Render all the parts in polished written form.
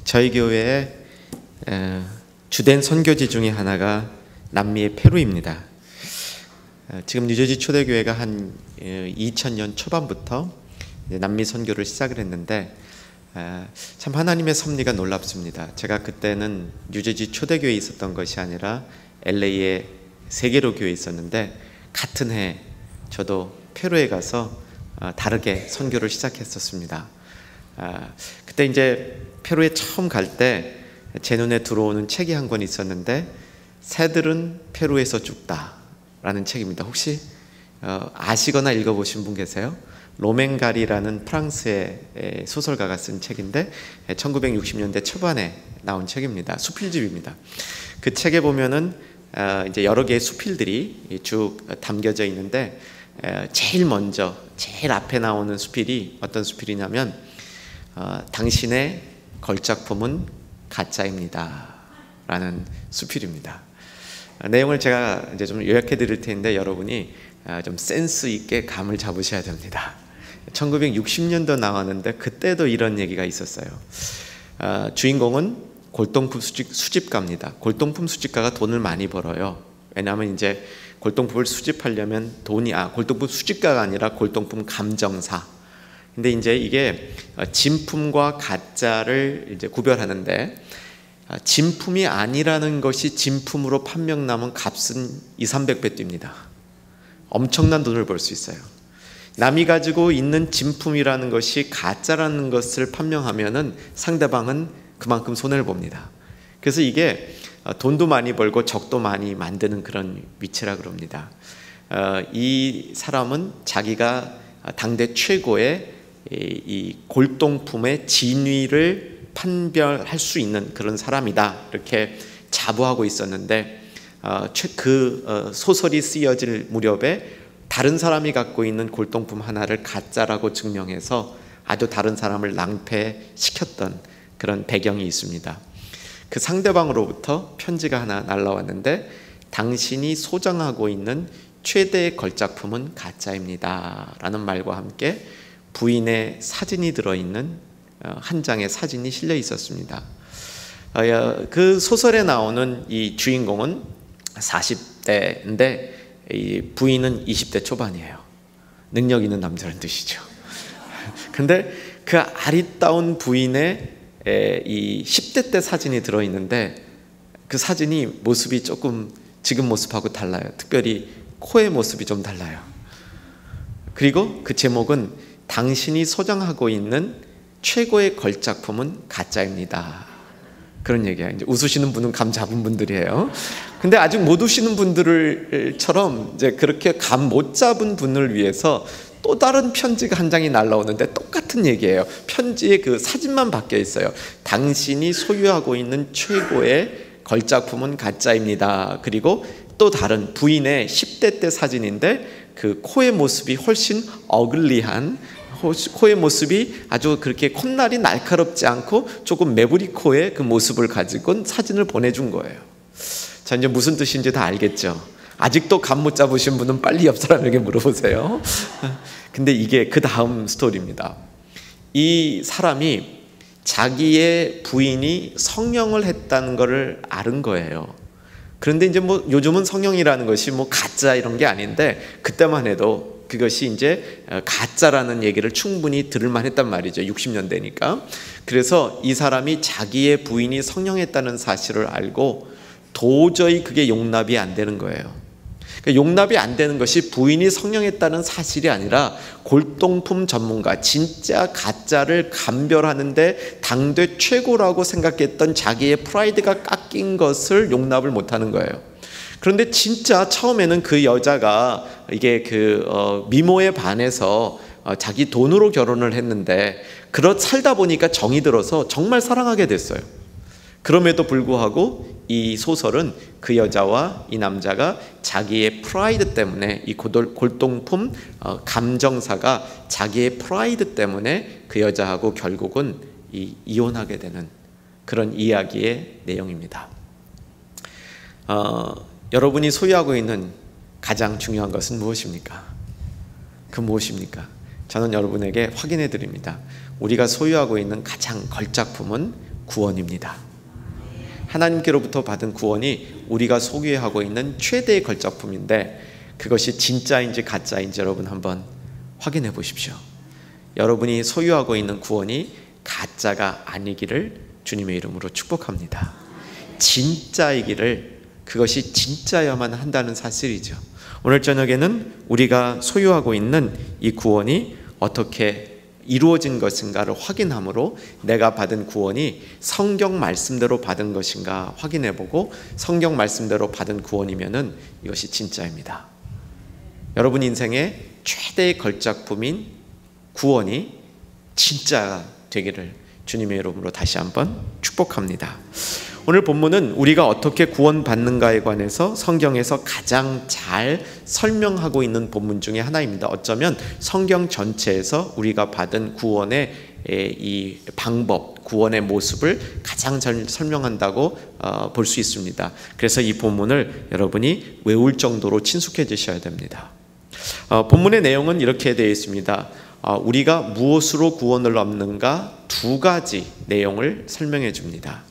저희 교회의 주된 선교지 중에 하나가 남미의 페루입니다. 지금 뉴저지 초대교회가 한 2000년 초반부터 남미 선교를 시작을 했는데 참 하나님의 섭리가 놀랍습니다. 제가 그때는 뉴저지 초대교회에 있었던 것이 아니라 LA의 세계로 교회에 있었는데 같은 해 저도 페루에 가서 다르게 선교를 시작했었습니다. 그때 이제 페루에 처음 갈 때 제 눈에 들어오는 책이 한 권 있었는데 새들은 페루에서 죽다라는 책입니다. 혹시 아시거나 읽어보신 분 계세요? 로맹가리라는 프랑스의 소설가가 쓴 책인데 1960년대 초반에 나온 책입니다. 수필집입니다. 그 책에 보면은 이제 여러 개의 수필들이 쭉 담겨져 있는데 제일 먼저 제일 앞에 나오는 수필이 어떤 수필이냐면 당신의 걸작품은 가짜입니다 라는 수필입니다. 내용을 제가 이제 좀 요약해 드릴 텐데 여러분이 좀 센스 있게 감을 잡으셔야 됩니다. 1960년도 나왔는데 그때도 이런 얘기가 있었어요. 주인공은 골동품 수집가입니다. 골동품 수집가가 돈을 많이 벌어요. 왜냐하면 이제 골동품을 수집하려면 골동품 수집가가 아니라 골동품 감정사. 근데 이제 이게 진품과 가짜를 이제 구별하는데 진품이 아니라는 것이 진품으로 판명나면 값은 200~300배 뜁니다. 엄청난 돈을 벌 수 있어요. 남이 가지고 있는 진품이라는 것이 가짜라는 것을 판명하면은 상대방은 그만큼 손해를 봅니다. 그래서 이게 돈도 많이 벌고 적도 많이 만드는 그런 위치라 그럽니다. 이 사람은 자기가 당대 최고의 이 골동품의 진위를 판별할 수 있는 그런 사람이다 이렇게 자부하고 있었는데 그 소설이 쓰여질 무렵에 다른 사람이 갖고 있는 골동품 하나를 가짜라고 증명해서 아주 다른 사람을 낭패시켰던 그런 배경이 있습니다. 그 상대방으로부터 편지가 하나 날라왔는데 당신이 소장하고 있는 최대의 걸작품은 가짜입니다 라는 말과 함께 부인의 사진이 들어있는 한 장의 사진이 실려 있었습니다. 그 소설에 나오는 이 주인공은 40대인데 이 부인은 20대 초반이에요. 능력 있는 남자라는 뜻이죠. 근데 그 아리따운 부인의 이 10대 때 사진이 들어있는데 그 사진이 모습이 조금 지금 모습하고 달라요. 특별히 코의 모습이 좀 달라요. 그리고 그 제목은 당신이 소장하고 있는 최고의 걸작품은 가짜입니다. 그런 얘기야. 이제 웃으시는 분은 감 잡은 분들이에요. 근데 아직 못 웃으시는 분들처럼 이제 그렇게 감 못 잡은 분을 위해서 또 다른 편지가 한 장이 날라오는데 똑같은 얘기예요. 편지에 그 사진만 바뀌어 있어요. 당신이 소유하고 있는 최고의 걸작품은 가짜입니다. 그리고 또 다른 부인의 10대 때 사진인데 그 코의 모습이 훨씬 어글리한 코의 모습이 아주 그렇게 콧날이 날카롭지 않고 조금 매부리 코의 그 모습을 가지고 사진을 보내준 거예요. 자, 이제 무슨 뜻인지 다 알겠죠? 아직도 감 못 잡으신 분은 빨리 옆 사람에게 물어보세요. 근데 이게 그 다음 스토리입니다. 이 사람이 자기의 부인이 성형을 했다는 것을 알은 거예요. 그런데 이제 뭐 요즘은 성형이라는 것이 뭐 가짜 이런 게 아닌데 그때만 해도 그것이 이제 가짜라는 얘기를 충분히 들을 만했단 말이죠. 60년대니까. 그래서 이 사람이 자기의 부인이 성형했다는 사실을 알고 도저히 그게 용납이 안 되는 거예요. 그러니까 용납이 안 되는 것이 부인이 성형했다는 사실이 아니라 골동품 전문가, 진짜 가짜를 감별하는데 당대 최고라고 생각했던 자기의 프라이드가 깎인 것을 용납을 못하는 거예요. 그런데 진짜 처음에는 그 여자가 이게 미모에 반해서 자기 돈으로 결혼을 했는데 살다 보니까 정이 들어서 정말 사랑하게 됐어요. 그럼에도 불구하고 이 소설은 그 여자와 이 남자가 자기의 프라이드 때문에 이 골동품 감정사가 자기의 프라이드 때문에 그 여자하고 결국은 이혼하게 되는 그런 이야기의 내용입니다. 여러분이 소유하고 있는 가장 중요한 것은 무엇입니까? 그 무엇입니까? 저는 여러분에게 확인해 드립니다. 우리가 소유하고 있는 가장 걸작품은 구원입니다. 하나님께로부터 받은 구원이 우리가 소유하고 있는 최대의 걸작품인데 그것이 진짜인지 가짜인지 여러분 한번 확인해 보십시오. 여러분이 소유하고 있는 구원이 가짜가 아니기를 주님의 이름으로 축복합니다. 진짜이기를, 그것이 진짜여만 한다는 사실이죠. 오늘 저녁에는 우리가 소유하고 있는 이 구원이 어떻게 이루어진 것인가를 확인함으로 내가 받은 구원이 성경 말씀대로 받은 것인가 확인해보고 성경 말씀대로 받은 구원이면은 이것이 진짜입니다. 여러분 인생의 최대의 걸작품인 구원이 진짜 되기를 주님의 이름으로 다시 한번 축복합니다. 오늘 본문은 우리가 어떻게 구원받는가에 관해서 성경에서 가장 잘 설명하고 있는 본문 중에 하나입니다. 어쩌면 성경 전체에서 우리가 받은 구원의 이 방법, 구원의 모습을 가장 잘 설명한다고 볼 수 있습니다. 그래서 이 본문을 여러분이 외울 정도로 친숙해지셔야 됩니다. 본문의 내용은 이렇게 되어 있습니다. 우리가 무엇으로 구원을 얻는가 두 가지 내용을 설명해 줍니다.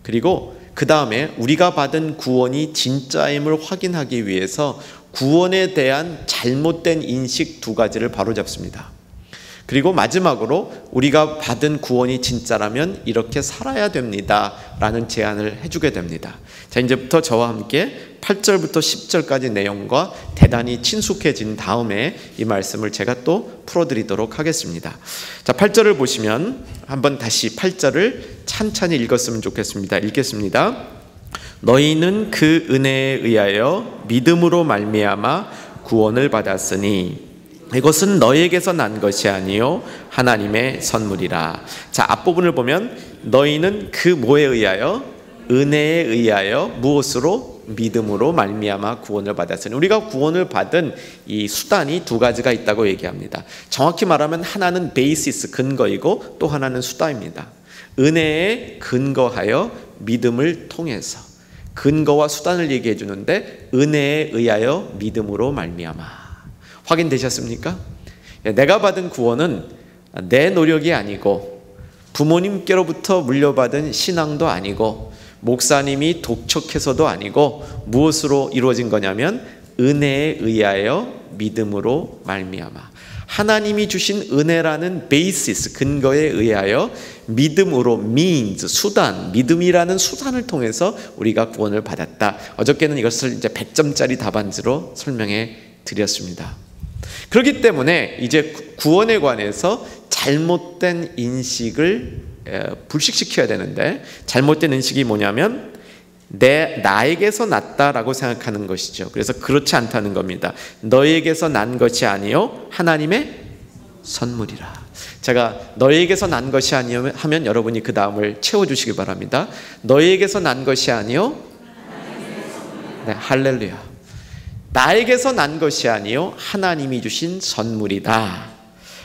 그리고 그 다음에 우리가 받은 구원이 진짜임을 확인하기 위해서 구원에 대한 잘못된 인식 두 가지를 바로잡습니다. 그리고 마지막으로 우리가 받은 구원이 진짜라면 이렇게 살아야 됩니다 라는 제안을 해주게 됩니다. 자, 이제부터 저와 함께 8절부터 10절까지 내용과 대단히 친숙해진 다음에 이 말씀을 제가 또 풀어드리도록 하겠습니다. 자, 8절을 보시면 한번 다시 8절을 찬찬히 읽었으면 좋겠습니다. 읽겠습니다. 너희는 그 은혜에 의하여 믿음으로 말미암아 구원을 받았으니 이것은 너희에게서 난 것이 아니요 하나님의 선물이라. 자, 앞부분을 보면 너희는 그 뭐에 의하여? 은혜에 의하여 무엇으로? 믿음으로 말미암아 구원을 받았으니. 우리가 구원을 받은 이 수단이 두 가지가 있다고 얘기합니다. 정확히 말하면 하나는 베이시스, 근거이고 또 하나는 수단입니다. 은혜에 근거하여 믿음을 통해서, 근거와 수단을 얘기해 주는데 은혜에 의하여 믿음으로 말미암아. 확인되셨습니까? 내가 받은 구원은 내 노력이 아니고 부모님께로부터 물려받은 신앙도 아니고 목사님이 독촉해서도 아니고 무엇으로 이루어진 거냐면 은혜에 의하여 믿음으로 말미암아. 하나님이 주신 은혜라는 베이시스, 근거에 의하여 믿음으로 means, 수단, 믿음이라는 수단을 통해서 우리가 구원을 받았다. 어저께는 이것을 이제 100점짜리 답안지로 설명해 드렸습니다. 그렇기 때문에 이제 구원에 관해서 잘못된 인식을 불식시켜야 되는데, 잘못된 인식이 뭐냐면 나에게서 났다라고 생각하는 것이죠. 그래서 그렇지 않다는 겁니다. 너에게서 난 것이 아니요 하나님의 선물이라. 제가 너에게서 난 것이 아니요 하면 여러분이 그 다음을 채워주시기 바랍니다. 너에게서 난 것이 아니요, 네, 할렐루야. 나에게서 난 것이 아니요 하나님이 주신 선물이다.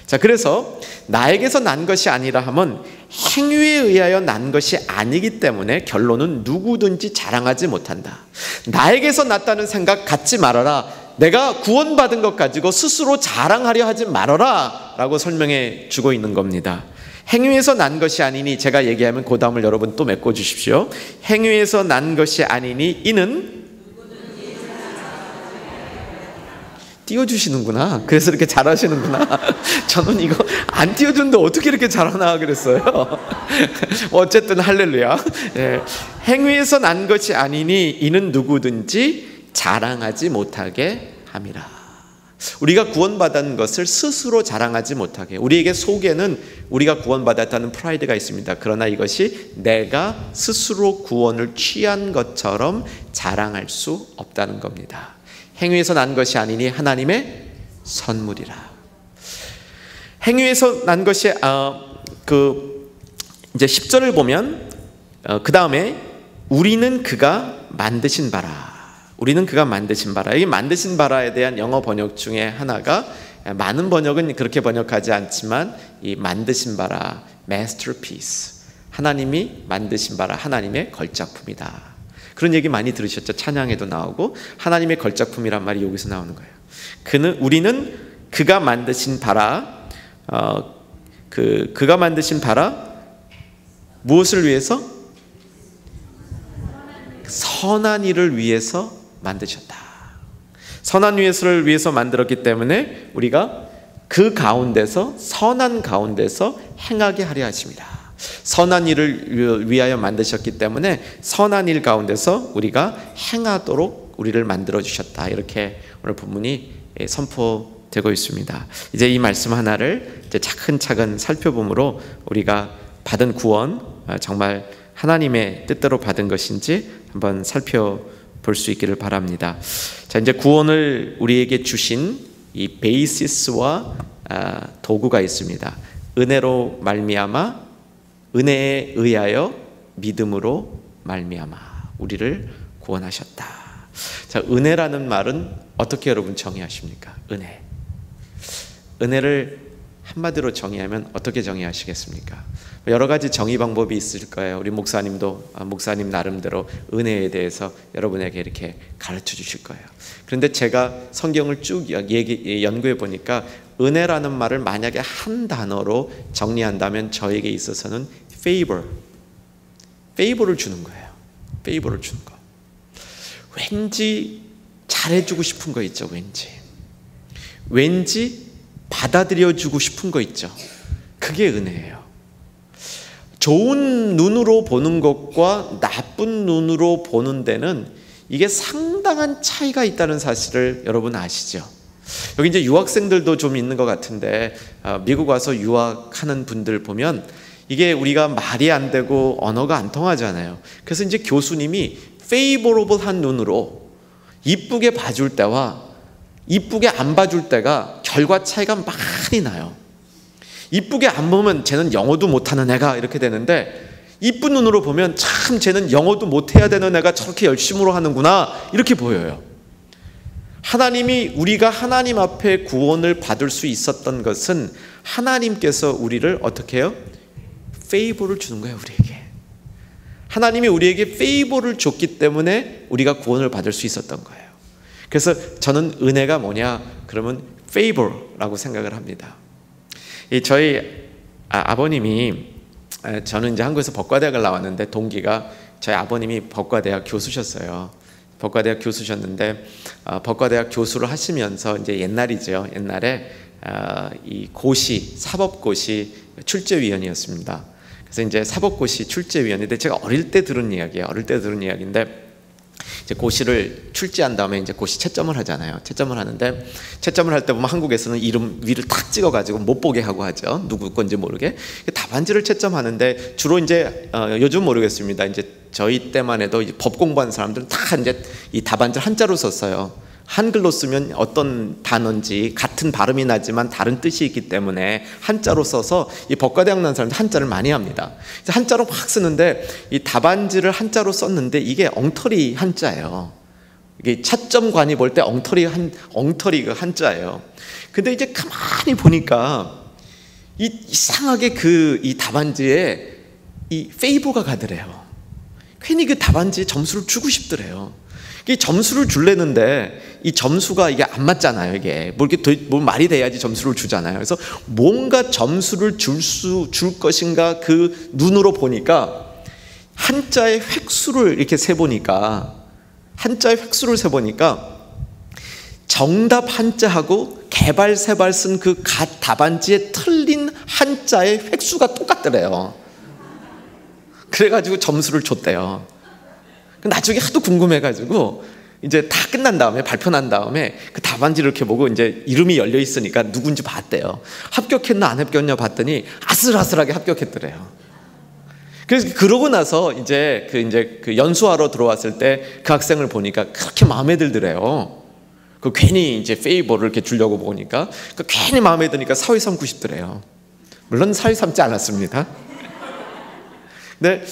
자, 그래서 나에게서 난 것이 아니라 하면 행위에 의하여 난 것이 아니기 때문에 결론은 누구든지 자랑하지 못한다. 나에게서 났다는 생각 갖지 말아라. 내가 구원받은 것 가지고 스스로 자랑하려 하지 말아라 라고 설명해 주고 있는 겁니다. 행위에서 난 것이 아니니, 제가 얘기하면 그 다음을 여러분 또 메꿔 주십시오. 행위에서 난 것이 아니니 이는 띄워주시는구나. 그래서 이렇게 잘하시는구나. 저는 이거 안 띄워주는데 어떻게 이렇게 잘하나 그랬어요. 어쨌든 할렐루야. 예. 행위에서 난 것이 아니니 이는 누구든지 자랑하지 못하게 함이라. 우리가 구원받은 것을 스스로 자랑하지 못하게. 우리에게 속에는 우리가 구원받았다는 프라이드가 있습니다. 그러나 이것이 내가 스스로 구원을 취한 것처럼 자랑할 수 없다는 겁니다. 행위에서 난 것이 아니니 하나님의 선물이라. 행위에서 난 것이 이제 10절을 보면 그 다음에 우리는 그가 만드신 바라. 우리는 그가 만드신 바라. 이 만드신 바라에 대한 영어 번역 중에 하나가, 많은 번역은 그렇게 번역하지 않지만 이 만드신 바라, masterpiece, 하나님이 만드신 바라, 하나님의 걸작품이다. 그런 얘기 많이 들으셨죠? 찬양에도 나오고 하나님의 걸작품이란 말이 여기서 나오는 거예요. 우리는 그가 만드신 바라, 그가 만드신 바라, 무엇을 위해서? 선한 일을 위해서 만드셨다. 선한 일을 위해서 만들었기 때문에 우리가 그 가운데서, 선한 가운데서 행하게 하려 하십니다. 선한 일을 위하여 만드셨기 때문에 선한 일 가운데서 우리가 행하도록 우리를 만들어 주셨다. 이렇게 오늘 본문이 선포되고 있습니다. 이제 이 말씀 하나를 이제 차근차근 살펴보므로 우리가 받은 구원, 정말 하나님의 뜻대로 받은 것인지 한번 살펴볼 수 있기를 바랍니다. 자, 이제 구원을 우리에게 주신 이 베이시스와 도구가 있습니다. 은혜로 말미암아, 은혜에 의하여 믿음으로 말미암아 우리를 구원하셨다. 자, 은혜라는 말은 어떻게 여러분 정의하십니까? 은혜를 한마디로 정의하면 어떻게 정의하시겠습니까? 여러 가지 정의 방법이 있을 거예요. 우리 목사님도 목사님 나름대로 은혜에 대해서 여러분에게 이렇게 가르쳐 주실 거예요. 그런데 제가 성경을 쭉 연구해 보니까 은혜라는 말을 만약에 한 단어로 정리한다면 저에게 있어서는 favor를 주는 거예요. favor를 주는 거. 왠지 잘해주고 싶은 거 있죠. 왠지 받아들여주고 싶은 거 있죠. 그게 은혜예요. 좋은 눈으로 보는 것과 나쁜 눈으로 보는 데는 이게 상당한 차이가 있다는 사실을 여러분 아시죠? 여기 이제 유학생들도 좀 있는 것 같은데 미국 와서 유학하는 분들 보면 이게 우리가 말이 안 되고 언어가 안 통하잖아요. 그래서 이제 교수님이 페이버러블한 눈으로 이쁘게 봐줄 때와 이쁘게 안 봐줄 때가 결과 차이가 많이 나요. 이쁘게 안 보면 쟤는 영어도 못하는 애가 이렇게 되는데 이쁜 눈으로 보면 참 쟤는 영어도 못해야 되는 애가 저렇게 열심으로 하는구나 이렇게 보여요. 하나님이 우리가 하나님 앞에 구원을 받을 수 있었던 것은 하나님께서 우리를 어떻게 해요? 페이버를 주는 거예요. 우리에게 하나님이 우리에게 페이버를 줬기 때문에 우리가 구원을 받을 수 있었던 거예요. 그래서 저는 은혜가 뭐냐 그러면 페이버라고 생각을 합니다. 저희 아버님이 저는 이제 한국에서 법과대학을 나왔는데 동기가 저희 아버님이 법과대학 교수셨어요. 법과대학 교수셨는데 법과대학 교수를 하시면서 이제 옛날이죠. 옛날에 이 고시 사법고시 출제위원이었습니다. 그래서 이제 사법고시 출제위원인데 제가 어릴 때 들은 이야기예요. 어릴 때 들은 이야기인데 이제 고시를 출제한 다음에 이제 고시 채점을 하잖아요. 채점을 하는데 채점을 할 때 보면 한국에서는 이름 위를 탁 찍어가지고 못 보게 하고 하죠. 누구 건지 모르게 답안지를 채점하는데 주로 이제 요즘 모르겠습니다. 이제 저희 때만 해도 이제 법 공부하는 사람들은 다 이제 이 답안지를 한자로 썼어요. 한글로 쓰면 어떤 단어인지 같은 발음이 나지만 다른 뜻이 있기 때문에 한자로 써서 이 법과대학 나온 사람들 한자를 많이 합니다. 한자로 막 쓰는데 이 답안지를 한자로 썼는데 이게 엉터리 한자예요. 이게 차점관이 볼 때 엉터리 그 한자예요. 근데 이제 가만히 보니까 이상하게 이 답안지에 이 페이버가 가더래요. 괜히 그 답안지에 점수를 주고 싶더래요. 이 점수를 줄래는데 이 점수가 이게 안 맞잖아요. 이게 뭘 말이 돼야지 점수를 주잖아요. 그래서 뭔가 점수를 줄 것인가 그 눈으로 보니까 한자의 획수를 이렇게 세보니까 정답 한자하고 개발 세발 쓴 그 답안지에 틀린 한자의 획수가 똑같더래요. 그래가지고 점수를 줬대요. 나중에 하도 궁금해가지고 이제 다 끝난 다음에 발표 난 다음에 그 답안지를 이렇게 보고 이제 이름이 열려 있으니까 누군지 봤대요. 합격했나 안 합격했냐 봤더니 아슬아슬하게 합격했더래요. 그래서 그러고 나서 이제 그 연수하러 들어왔을 때 그 학생을 보니까 그렇게 마음에 들더래요. 그 괜히 이제 페이버를 이렇게 주려고 보니까 그 괜히 마음에 드니까 사위 삼고 싶더래요. 물론 사위 삼지 않았습니다. 근데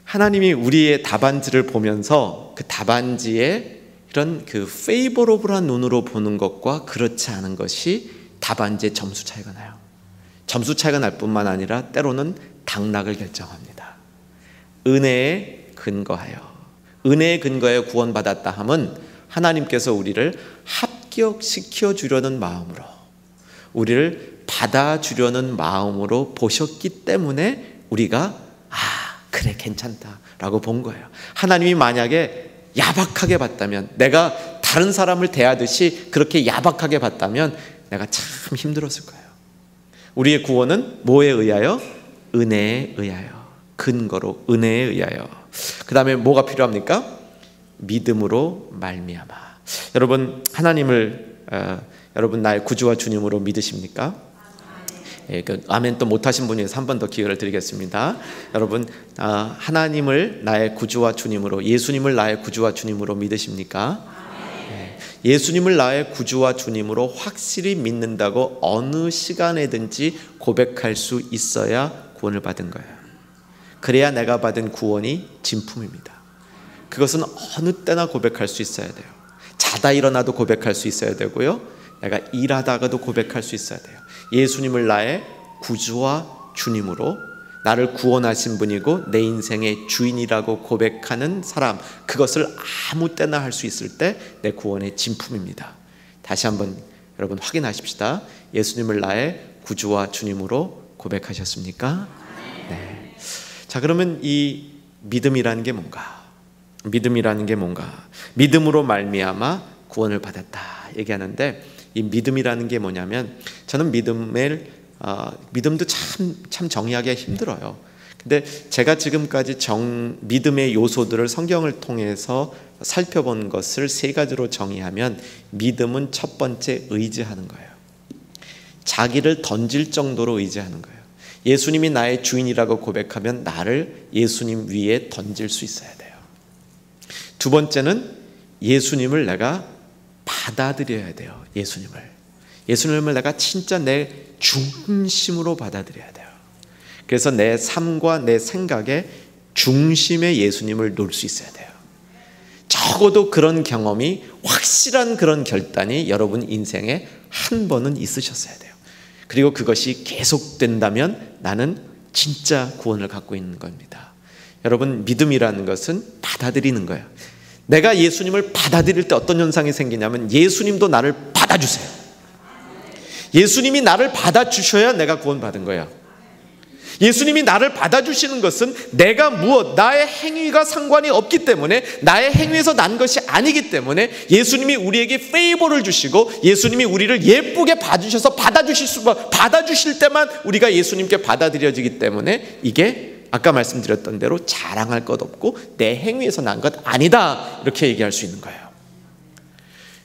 하나님이 우리의 답안지를 보면서 그 답안지에 이런 그 페이버러블한 눈으로 보는 것과 그렇지 않은 것이 답안지의 점수 차이가 나요. 점수 차이가 날 뿐만 아니라 때로는 당락을 결정합니다. 은혜에 근거하여 구원받았다 함은 하나님께서 우리를 합격시켜 주려는 마음으로 우리를 받아주려는 마음으로 보셨기 때문에 우리가 괜찮다라고 본 거예요. 하나님이 만약에 야박하게 봤다면, 내가 다른 사람을 대하듯이 그렇게 야박하게 봤다면 내가 참 힘들었을 거예요. 우리의 구원은 뭐에 의하여? 은혜에 의하여, 근거로 은혜에 의하여. 그 다음에 뭐가 필요합니까? 믿음으로 말미암아. 여러분, 하나님을 여러분 나의 구주와 주님으로 믿으십니까? 예, 아멘 또 못하신 분이 있어서 한 번 더 기회를 드리겠습니다. 여러분, 하나님을 나의 구주와 주님으로, 예수님을 나의 구주와 주님으로 믿으십니까? 예, 예수님을 나의 구주와 주님으로 확실히 믿는다고 어느 시간에든지 고백할 수 있어야 구원을 받은 거예요. 그래야 내가 받은 구원이 진품입니다. 그것은 어느 때나 고백할 수 있어야 돼요. 자다 일어나도 고백할 수 있어야 되고요, 내가 일하다가도 고백할 수 있어야 돼요. 예수님을 나의 구주와 주님으로, 나를 구원하신 분이고 내 인생의 주인이라고 고백하는 사람, 그것을 아무 때나 할 수 있을 때 내 구원의 진품입니다. 다시 한번 여러분 확인하십시다. 예수님을 나의 구주와 주님으로 고백하셨습니까? 네. 자, 그러면 이 믿음이라는 게 뭔가? 믿음이라는 게 뭔가? 믿음으로 말미암아 구원을 받았다 얘기하는데, 이 믿음이라는 게 뭐냐면, 저는 믿음도 참 정의하기가 힘들어요. 근데 제가 지금까지 믿음의 요소들을 성경을 통해서 살펴본 것을 세 가지로 정의하면, 믿음은 첫 번째 의지하는 거예요. 자기를 던질 정도로 의지하는 거예요. 예수님이 나의 주인이라고 고백하면 나를 예수님 위에 던질 수 있어야 돼요. 두 번째는 예수님을 내가 받아들여야 돼요. 예수님을 내가 진짜 내 중심으로 받아들여야 돼요. 그래서 내 삶과 내 생각의 중심에 예수님을 놓을 수 있어야 돼요. 적어도 그런 경험이, 확실한 그런 결단이 여러분 인생에 한 번은 있으셨어야 돼요. 그리고 그것이 계속된다면 나는 진짜 구원을 갖고 있는 겁니다. 여러분, 믿음이라는 것은 받아들이는 거예요. 내가 예수님을 받아들일 때 어떤 현상이 생기냐면, 예수님도 나를 받아주세요. 예수님이 나를 받아주셔야 내가 구원받은 거예요. 예수님이 나를 받아주시는 것은 내가 나의 행위가 상관이 없기 때문에, 나의 행위에서 난 것이 아니기 때문에, 예수님이 우리에게 페이버를 주시고 예수님이 우리를 예쁘게 봐주셔서 받아주실 때만 우리가 예수님께 받아들여지기 때문에, 이게 아까 말씀드렸던 대로 자랑할 것 없고 내 행위에서 난 것 아니다, 이렇게 얘기할 수 있는 거예요.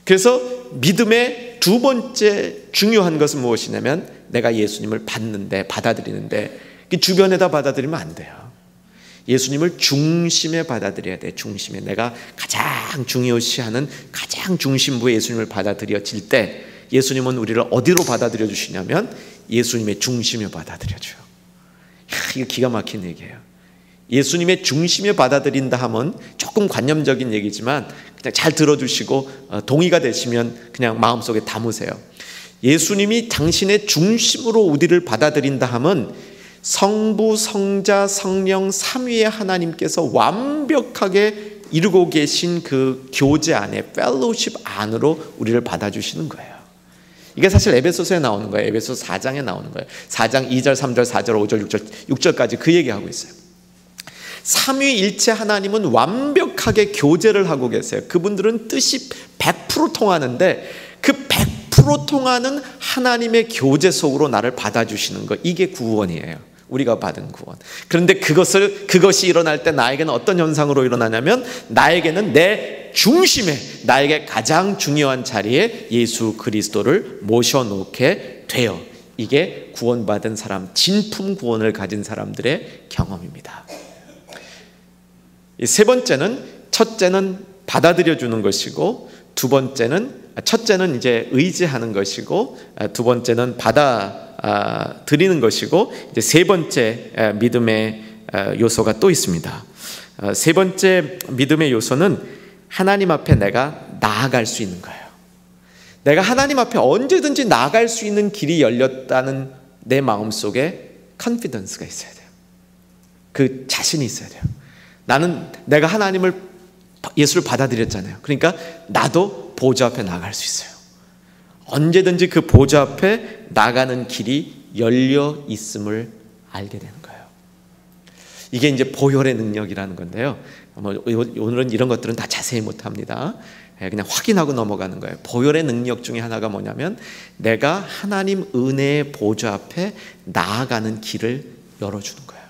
그래서 믿음의 두 번째 중요한 것은 무엇이냐면, 내가 예수님을 받아들이는데 주변에다 받아들이면 안 돼요. 예수님을 중심에 받아들여야 돼. 중심에, 내가 가장 중요시하는 가장 중심부에 예수님을 받아들여질 때, 예수님은 우리를 어디로 받아들여 주시냐면 예수님의 중심에 받아들여 줘요. 이거 기가 막힌 얘기예요. 예수님의 중심에 받아들인다 하면 조금 관념적인 얘기지만 그냥 잘 들어주시고 동의가 되시면 그냥 마음속에 담으세요. 예수님이 당신의 중심으로 우리를 받아들인다 하면 성부, 성자, 성령 삼위의 하나님께서 완벽하게 이루고 계신 그 교제 안에, 펠로우십 안으로 우리를 받아주시는 거예요. 이게 사실 에베소서에 나오는 거예요. 에베소서 4장에 나오는 거예요. 4장 2절, 3절, 4절, 5절, 6절까지 그 얘기하고 있어요. 삼위일체 하나님은 완벽하게 교제를 하고 계세요. 그분들은 뜻이 100% 통하는데, 그 100% 통하는 하나님의 교제 속으로 나를 받아주시는 것, 이게 구원이에요. 우리가 받은 구원. 그런데 그것이 일어날 때 나에게는 어떤 현상으로 일어나냐면, 나에게는 내 중심에, 나에게 가장 중요한 자리에 예수 그리스도를 모셔놓게 돼요. 이게 구원받은 사람, 진품 구원을 가진 사람들의 경험입니다. 세 번째는, 첫째는 받아들여주는 것이고, 첫째는 이제 의지하는 것이고, 두 번째는 받아들이는 것이고, 이제 세 번째 믿음의 요소가 또 있습니다. 세 번째 믿음의 요소는 하나님 앞에 내가 나아갈 수 있는 거예요. 내가 하나님 앞에 언제든지 나아갈 수 있는 길이 열렸다는 내 마음속에 컨피던스가 있어야 돼요. 그 자신이 있어야 돼요. 내가 예수를 받아들였잖아요. 그러니까 나도 보좌 앞에 나갈 수 있어요. 언제든지 그 보좌 앞에 나가는 길이 열려 있음을 알게 되는 거예요. 이게 이제 보혈의 능력이라는 건데요. 오늘은 이런 것들은 다 자세히 못합니다. 그냥 확인하고 넘어가는 거예요. 보혈의 능력 중에 하나가 뭐냐면 내가 하나님 은혜의 보좌 앞에 나아가는 길을 열어주는 거예요.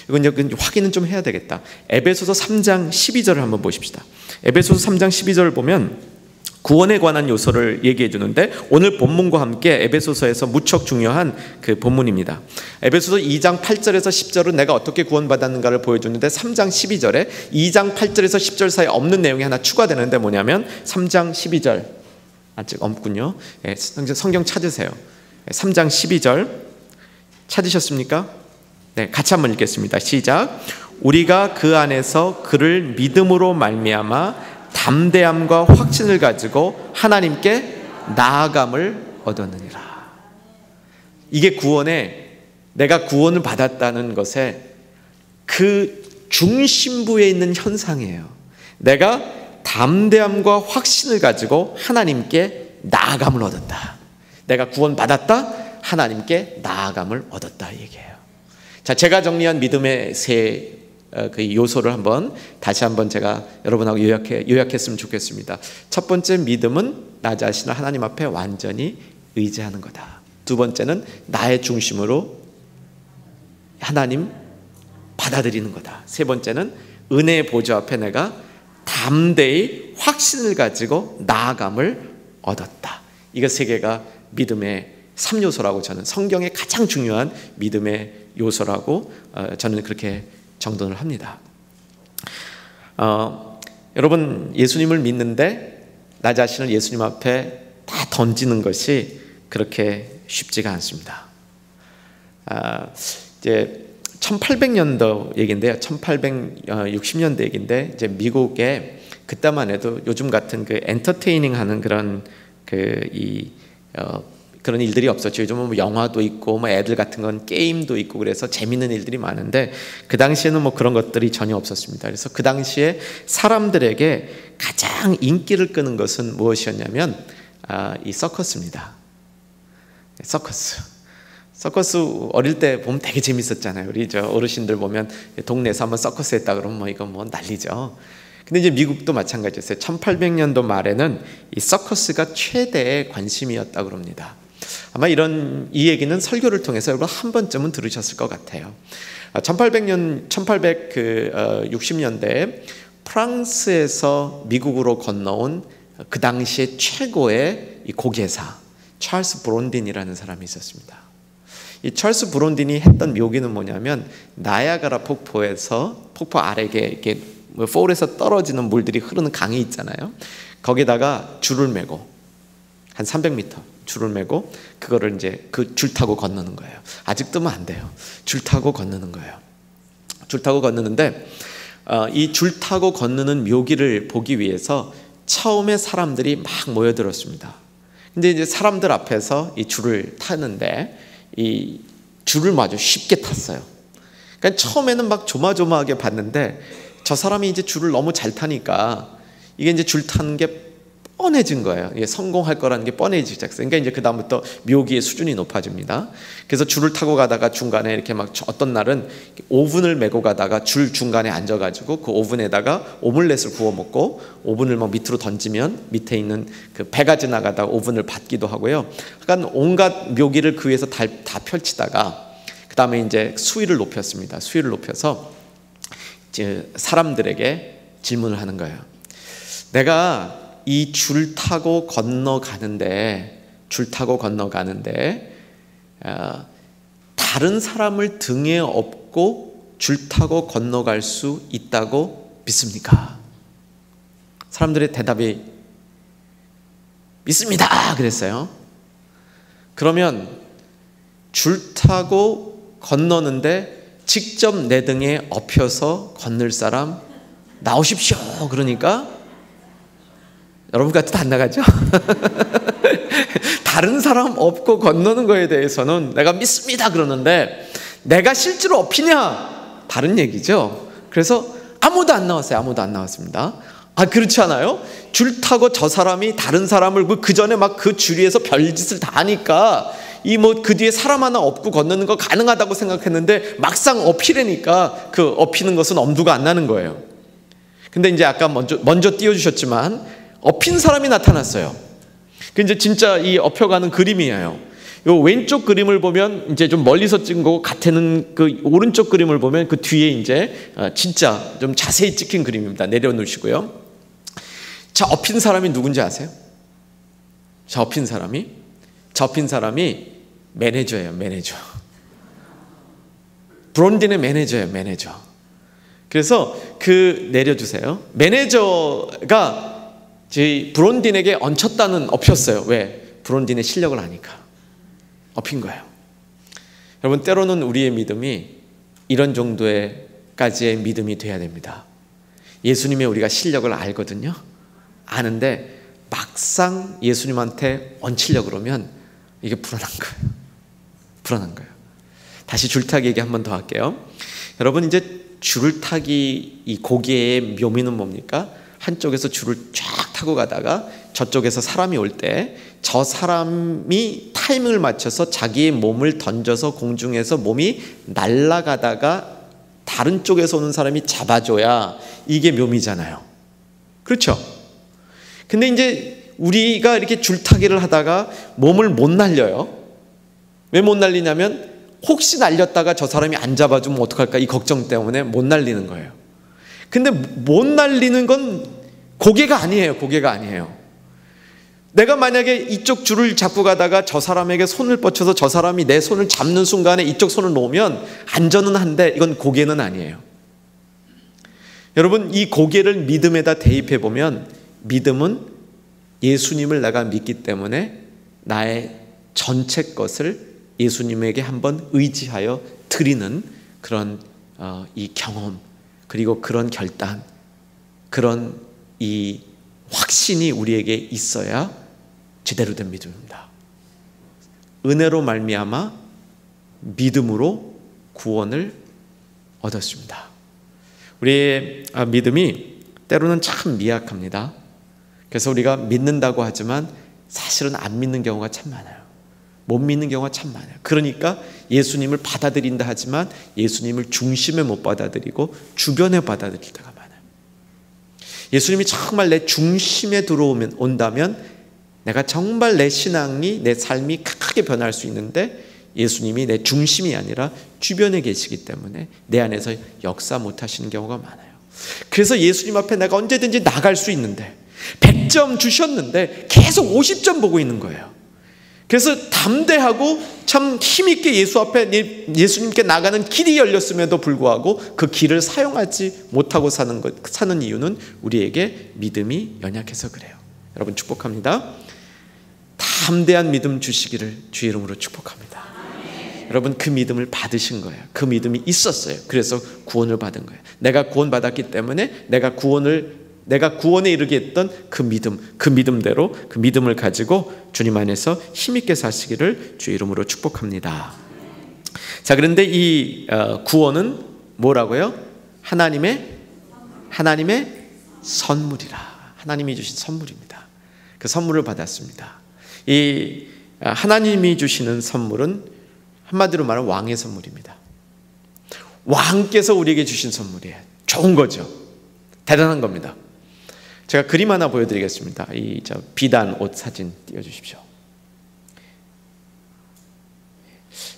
이건 이제 확인은 좀 해야 되겠다. 에베소서 3장 12절을 한번 보십시다. 에베소서 3장 12절을 보면 구원에 관한 요소를 얘기해 주는데 오늘 본문과 함께 에베소서에서 무척 중요한 그 본문입니다. 에베소서 2장 8절에서 10절은 내가 어떻게 구원받았는가를 보여주는데 3장 12절에 2장 8절에서 10절 사이에 없는 내용이 하나 추가되는데 뭐냐면 3장 12절 아직 없군요. 성경 찾으세요. 3장 12절 찾으셨습니까? 네, 같이 한번 읽겠습니다. 시작. 우리가 그 안에서 그를 믿음으로 말미암아 담대함과 확신을 가지고 하나님께 나아감을 얻었느니라. 이게 구원에 내가 구원을 받았다는 것의 그 중심부에 있는 현상이에요. 내가 담대함과 확신을 가지고 하나님께 나아감을 얻었다. 내가 구원받았다. 하나님께 나아감을 얻었다 이 얘기예요. 자, 제가 정리한 믿음의 그 요소를 다시 한번 제가 여러분하고 요약했으면 좋겠습니다. 첫 번째, 믿음은 나 자신을 하나님 앞에 완전히 의지하는 거다. 두 번째는 나의 중심으로 하나님 받아들이는 거다. 세 번째는 은혜의 보좌 앞에 내가 담대히 확신을 가지고 나아감을 얻었다. 이거 세 개가 믿음의 3요소라고 저는 성경의 가장 중요한 믿음의 요소라고 저는 그렇게 정돈을 합니다. 여러분 예수님을 믿는데 나 자신을 예수님 앞에 다 던지는 것이 그렇게 쉽지가 않습니다. 이제 1800년도 얘기인데요. 1860년대 얘기인데 이제 미국에 그때만 해도 요즘 같은 그 엔터테이닝 하는 그런 그런 일들이 없었죠. 요즘은 뭐 영화도 있고 뭐 애들 같은 건 게임도 있고 그래서 재밌는 일들이 많은데 그 당시에는 뭐 그런 것들이 전혀 없었습니다. 그래서 그 당시에 사람들에게 가장 인기를 끄는 것은 무엇이었냐면 이 서커스입니다. 서커스 어릴 때 보면 되게 재밌었잖아요. 우리 저 어르신들 보면 동네에서 한번 서커스 했다 그러면 뭐 이건 뭐 난리죠. 근데 이제 미국도 마찬가지였어요. 1800년도 말에는 이 서커스가 최대의 관심이었다고 합니다. 아마 이 얘기는 설교를 통해서 여러분 한 번쯤은 들으셨을 것 같아요. 1860년대에 프랑스에서 미국으로 건너온 그 당시에 최고의 이 고개사 찰스 브론딘이라는 사람이 있었습니다. 이 찰스 브론딘이 했던 묘기는 뭐냐면 나야가라 폭포에서 폭포 아래에 이렇게 폴에서 떨어지는 물들이 흐르는 강이 있잖아요. 거기다가 줄을 메고 한 300m 줄을 메고 그거를 이제 그 줄 타고 건너는 거예요. 아직 뜨면 안 돼요. 줄 타고 건너는 거예요. 줄 타고 건너는데 이 줄 타고 건너는 묘기를 보기 위해서 처음에 사람들이 막 모여들었습니다. 근데 이제 사람들 앞에서 이 줄을 타는데 이 줄을 아주 쉽게 탔어요. 그러니까 처음에는 막 조마조마하게 봤는데 저 사람이 이제 줄을 너무 잘 타니까 이게 이제 줄 타는 게 뻔해진 거예요. 이게 성공할 거라는 게 뻔해지기 시작했어요. 그러니까 이제 그 다음부터 묘기의 수준이 높아집니다. 그래서 줄을 타고 가다가 중간에 이렇게 막 어떤 날은 오븐을 메고 가다가 줄 중간에 앉아가지고 그 오븐에다가 오믈렛을 구워 먹고 오븐을 막 밑으로 던지면 밑에 있는 그 배가 지나가다가 오븐을 받기도 하고요. 그러니까 온갖 묘기를 그 위에서 다 펼치다가 그 다음에 이제 수위를 높였습니다. 수위를 높여서 이제 사람들에게 질문을 하는 거예요. 내가 이 줄 타고 건너가는데 다른 사람을 등에 업고 줄 타고 건너갈 수 있다고 믿습니까? 사람들의 대답이 믿습니다 그랬어요. 그러면 줄 타고 건너는데 직접 내 등에 업혀서 건널 사람 나오십시오. 그러니까 여러분 같이 안 나가죠? 다른 사람 업고 건너는 거에 대해서는 내가 믿습니다 그러는데 내가 실제로 업히냐? 다른 얘기죠. 그래서 아무도 안 나왔어요. 아무도 안 나왔습니다. 그렇지 않아요? 줄 타고 저 사람이 다른 사람을 그 전에 막 그 줄 위에서 별짓을 다 하니까 이 뭐 그 뒤에 사람 하나 업고 건너는 거 가능하다고 생각했는데 막상 업히려니까 그 업히는 것은 엄두가 안 나는 거예요. 근데 이제 아까 먼저 띄워주셨지만 업힌 사람이 나타났어요. 그 이제 진짜 이 업혀가는 그림이에요. 요 왼쪽 그림을 보면 이제 좀 멀리서 찍은 거고, 같은 그 오른쪽 그림을 보면 그 뒤에 이제 진짜 좀 자세히 찍힌 그림입니다. 내려놓으시고요. 자, 업힌 사람이 누군지 아세요? 자, 업힌 사람이 매니저예요. 매니저. 브론딘의 매니저예요. 매니저. 그래서 내려주세요. 매니저가 저희 브론딘에게 얹혔다는, 업혔어요. 왜? 브론딘의 실력을 아니까 업힌 거예요. 여러분, 때로는 우리의 믿음이 이런 정도까지의 믿음이 돼야 됩니다. 예수님의 우리가 실력을 알거든요. 아는데 막상 예수님한테 얹히려고 그러면 이게 불안한 거예요. 불안한 거예요. 다시 줄타기 얘기 한 번 더 할게요. 여러분, 이제 줄을 타기, 이 고개의 묘미는 뭡니까? 한쪽에서 줄을 쫙 타고 가다가 저쪽에서 사람이 올 때 저 사람이 타이밍을 맞춰서 자기의 몸을 던져서 공중에서 몸이 날아가다가 다른 쪽에서 오는 사람이 잡아줘야 이게 묘미잖아요. 그렇죠? 근데 이제 우리가 이렇게 줄타기를 하다가 몸을 못 날려요. 왜 못 날리냐면 혹시 날렸다가 저 사람이 안 잡아주면 어떡할까, 이 걱정 때문에 못 날리는 거예요. 근데 못 날리는 건 고개가 아니에요. 고개가 아니에요. 내가 만약에 이쪽 줄을 잡고 가다가 저 사람에게 손을 뻗쳐서 저 사람이 내 손을 잡는 순간에 이쪽 손을 놓으면 안전은 한데 이건 고개는 아니에요. 여러분, 이 고개를 믿음에다 대입해 보면, 믿음은 예수님을 내가 믿기 때문에 나의 전체 것을 예수님에게 한번 의지하여 드리는 그런 이 경험, 그리고 그런 결단, 그런 이 확신이 우리에게 있어야 제대로 된 믿음입니다. 은혜로 말미암아 믿음으로 구원을 얻었습니다. 우리의 믿음이 때로는 참 미약합니다. 그래서 우리가 믿는다고 하지만 사실은 안 믿는 경우가 참 많아요. 못 믿는 경우가 참 많아요. 그러니까 예수님을 받아들인다 하지만 예수님을 중심에 못 받아들이고 주변에 받아들일 때가 많아요. 예수님이 정말 내 중심에 온다면 내가 정말 내 신앙이, 내 삶이 크게 변할 수 있는데, 예수님이 내 중심이 아니라 주변에 계시기 때문에 내 안에서 역사 못 하시는 경우가 많아요. 그래서 예수님 앞에 내가 언제든지 나갈 수 있는데, 100점 주셨는데 계속 50점 보고 있는 거예요. 그래서 담대하고 참 힘있게 예수 앞에, 예수님께 나가는 길이 열렸음에도 불구하고 그 길을 사용하지 못하고 사는 이유는 우리에게 믿음이 연약해서 그래요. 여러분, 축복합니다. 담대한 믿음 주시기를 주의 이름으로 축복합니다. 여러분, 그 믿음을 받으신 거예요. 그 믿음이 있었어요. 그래서 구원을 받은 거예요. 내가 구원받았기 때문에 내가 구원에 이르게 했던 그 믿음대로 그 믿음을 가지고 주님 안에서 힘있게 사시기를 주의 이름으로 축복합니다. 자, 그런데 이 구원은 뭐라고요? 하나님의 선물이라. 하나님이 주신 선물입니다. 그 선물을 받았습니다. 이 하나님이 주시는 선물은 한마디로 말하면 왕의 선물입니다. 왕께서 우리에게 주신 선물이에요. 좋은 거죠. 대단한 겁니다. 제가 그림 하나 보여드리겠습니다. 이 비단 옷 사진 띄워주십시오.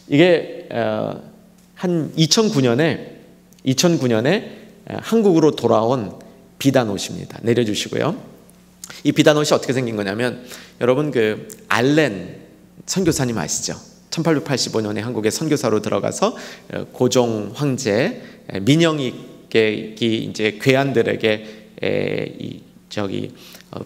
이게 한 2009년에 한국으로 돌아온 비단 옷입니다. 내려주시고요. 이 비단 옷이 어떻게 생긴 거냐면, 여러분 그 알렌 선교사님 아시죠? 1885년에 한국에 선교사로 들어가서 고종 황제 민영이께 이제 괴한들에게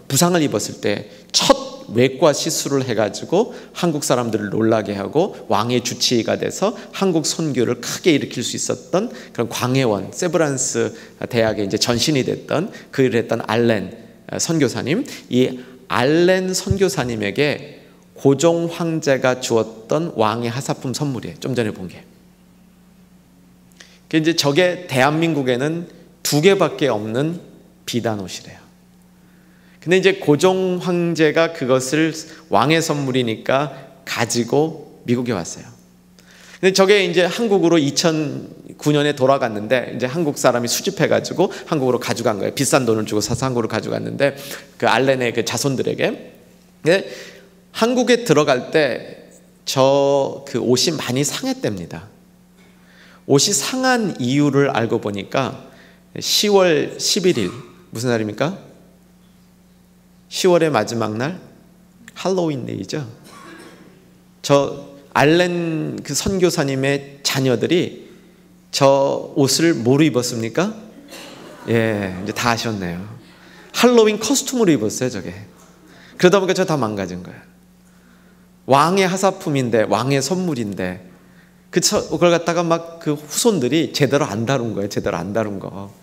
부상을 입었을 때 첫 외과 시술을 해가지고 한국 사람들을 놀라게 하고 왕의 주치의가 돼서 한국 선교를 크게 일으킬 수 있었던 그런 광해원 세브란스 대학에 이제 전신이 됐던 그 일을 했던 알렌 선교사님, 이 알렌 선교사님에게 고종 황제가 주었던 왕의 하사품 선물이에요. 좀 전에 본 게. 이제 저게 대한민국에는 2개밖에 없는 비단 옷이래요. 근데 이제 고종 황제가 그것을 왕의 선물이니까 가지고 미국에 왔어요. 근데 저게 이제 한국으로 2009년에 돌아갔는데 이제 한국 사람이 수집해가지고 한국으로 가져간 거예요. 비싼 돈을 주고 사서 한국으로 가져갔는데 그 알렌의 그 자손들에게. 근데 한국에 들어갈 때 저 그 옷이 많이 상했답니다. 옷이 상한 이유를 알고 보니까 10월 11일 무슨 날입니까? 10월의 마지막 날 할로윈 데이죠. 저 알렌 그 선교사님의 자녀들이 저 옷을 뭐로 입었습니까? 예, 이제 다 아셨네요. 할로윈 커스튬으로 입었어요, 저게. 그러다 보니까 저 다 망가진 거예요. 왕의 하사품인데, 왕의 선물인데, 그걸 갖다가 막 그 후손들이 제대로 안 다룬 거예요, 제대로 안 다룬 거.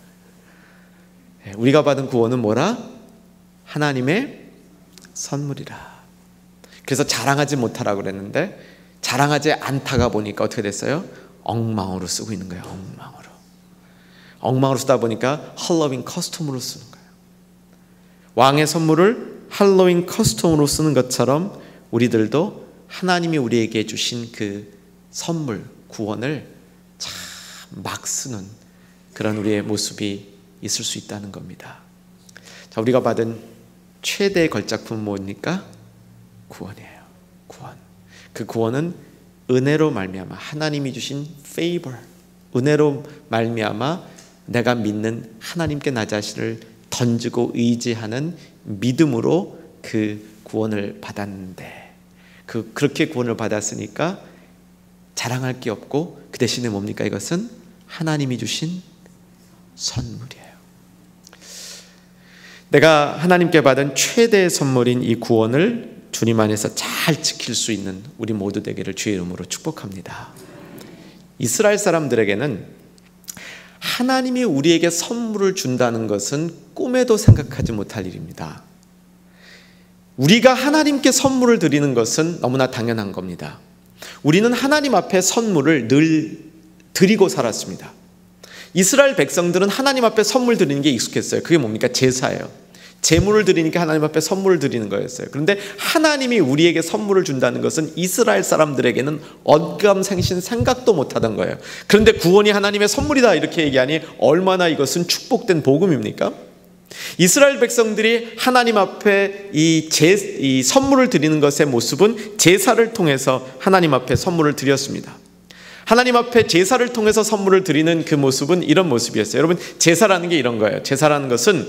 예, 우리가 받은 구원은 뭐라? 하나님의 선물이라. 그래서 자랑하지 못하라고 그랬는데 자랑하지 않다가 보니까 어떻게 됐어요? 엉망으로 쓰고 있는 거예요. 엉망으로 쓰다 보니까 할로윈 커스텀으로 쓰는 거예요. 왕의 선물을 할로윈 커스텀으로 쓰는 것처럼 우리들도 하나님이 우리에게 주신 그 선물, 구원을 참 막 쓰는 그런 우리의 모습이 있을 수 있다는 겁니다. 자, 우리가 받은 최대의 걸작품은 뭡니까? 구원이에요. 구원. 그 구원은 은혜로 말미암아 하나님이 주신 favor, 은혜로 말미암아 내가 믿는 하나님께 나 자신을 던지고 의지하는 믿음으로 그 구원을 받았는데 그렇게 구원을 받았으니까 자랑할 게 없고 그 대신에 뭡니까? 이것은 하나님이 주신 선물이에요. 내가 하나님께 받은 최대의 선물인 이 구원을 주님 안에서 잘 지킬 수 있는 우리 모두 되기를 주의 이름으로 축복합니다. 이스라엘 사람들에게는 하나님이 우리에게 선물을 준다는 것은 꿈에도 생각하지 못할 일입니다. 우리가 하나님께 선물을 드리는 것은 너무나 당연한 겁니다. 우리는 하나님 앞에 선물을 늘 드리고 살았습니다. 이스라엘 백성들은 하나님 앞에 선물 드리는 게 익숙했어요. 그게 뭡니까? 제사예요. 제물을 드리니까 하나님 앞에 선물을 드리는 거였어요. 그런데 하나님이 우리에게 선물을 준다는 것은 이스라엘 사람들에게는 언감생신 생각도 못하던 거예요. 그런데 구원이 하나님의 선물이다 이렇게 얘기하니 얼마나 이것은 축복된 복음입니까? 이스라엘 백성들이 하나님 앞에 이 선물을 드리는 것의 모습은 제사를 통해서 하나님 앞에 선물을 드렸습니다. 하나님 앞에 제사를 통해서 선물을 드리는 그 모습은 이런 모습이었어요. 여러분, 제사라는 게 이런 거예요. 제사라는 것은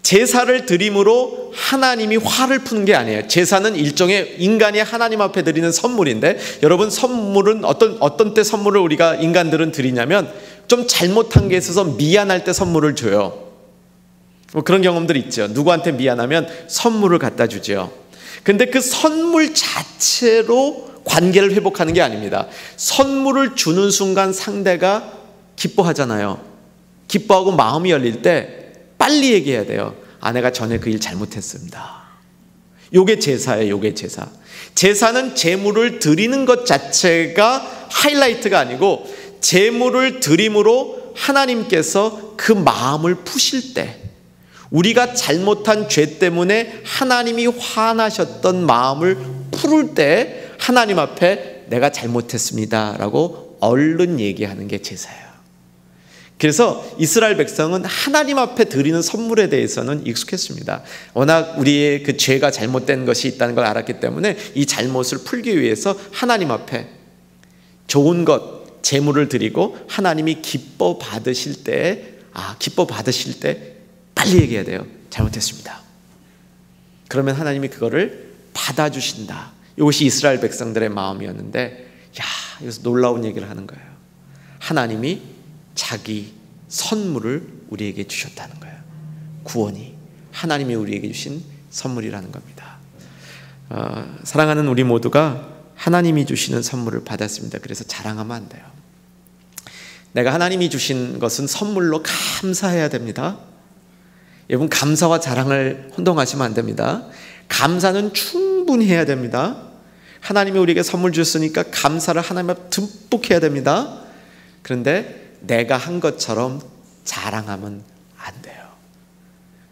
제사를 드림으로 하나님이 화를 푸는 게 아니에요. 제사는 일종의 인간이 하나님 앞에 드리는 선물인데, 여러분, 선물은 어떤 때 선물을 우리가 인간들은 드리냐면 좀 잘못한 게 있어서 미안할 때 선물을 줘요. 뭐 그런 경험들 있죠. 누구한테 미안하면 선물을 갖다 주죠. 근데 그 선물 자체로 관계를 회복하는 게 아닙니다. 선물을 주는 순간 상대가 기뻐하잖아요. 기뻐하고 마음이 열릴 때 빨리 얘기해야 돼요. 내가 전에 그 일 잘못했습니다. 요게 제사예요. 요게 제사. 제사는 제물을 드리는 것 자체가 하이라이트가 아니고 제물을 드림으로 하나님께서 그 마음을 푸실 때, 우리가 잘못한 죄 때문에 하나님이 화나셨던 마음을 풀을 때 하나님 앞에 내가 잘못했습니다 라고 얼른 얘기하는 게 제사예요. 그래서 이스라엘 백성은 하나님 앞에 드리는 선물에 대해서는 익숙했습니다. 워낙 우리의 그 죄가 잘못된 것이 있다는 걸 알았기 때문에 이 잘못을 풀기 위해서 하나님 앞에 좋은 것, 제물을 드리고 하나님이 기뻐 받으실 때 빨리 얘기해야 돼요. 잘못했습니다. 그러면 하나님이 그거를 받아주신다. 이것이 이스라엘 백성들의 마음이었는데, 여기서 놀라운 얘기를 하는 거예요. 하나님이 자기 선물을 우리에게 주셨다는 거예요. 구원이 하나님이 우리에게 주신 선물이라는 겁니다. 사랑하는 우리 모두가 하나님이 주시는 선물을 받았습니다. 그래서 자랑하면 안 돼요. 내가 하나님이 주신 것은 선물로 감사해야 됩니다. 여러분, 감사와 자랑을 혼동하시면 안 됩니다. 감사는 충분히 해야 됩니다. 하나님이 우리에게 선물 주셨으니까 감사를 하나님 앞에 듬뿍 해야 됩니다. 그런데 내가 한 것처럼 자랑하면 안 돼요.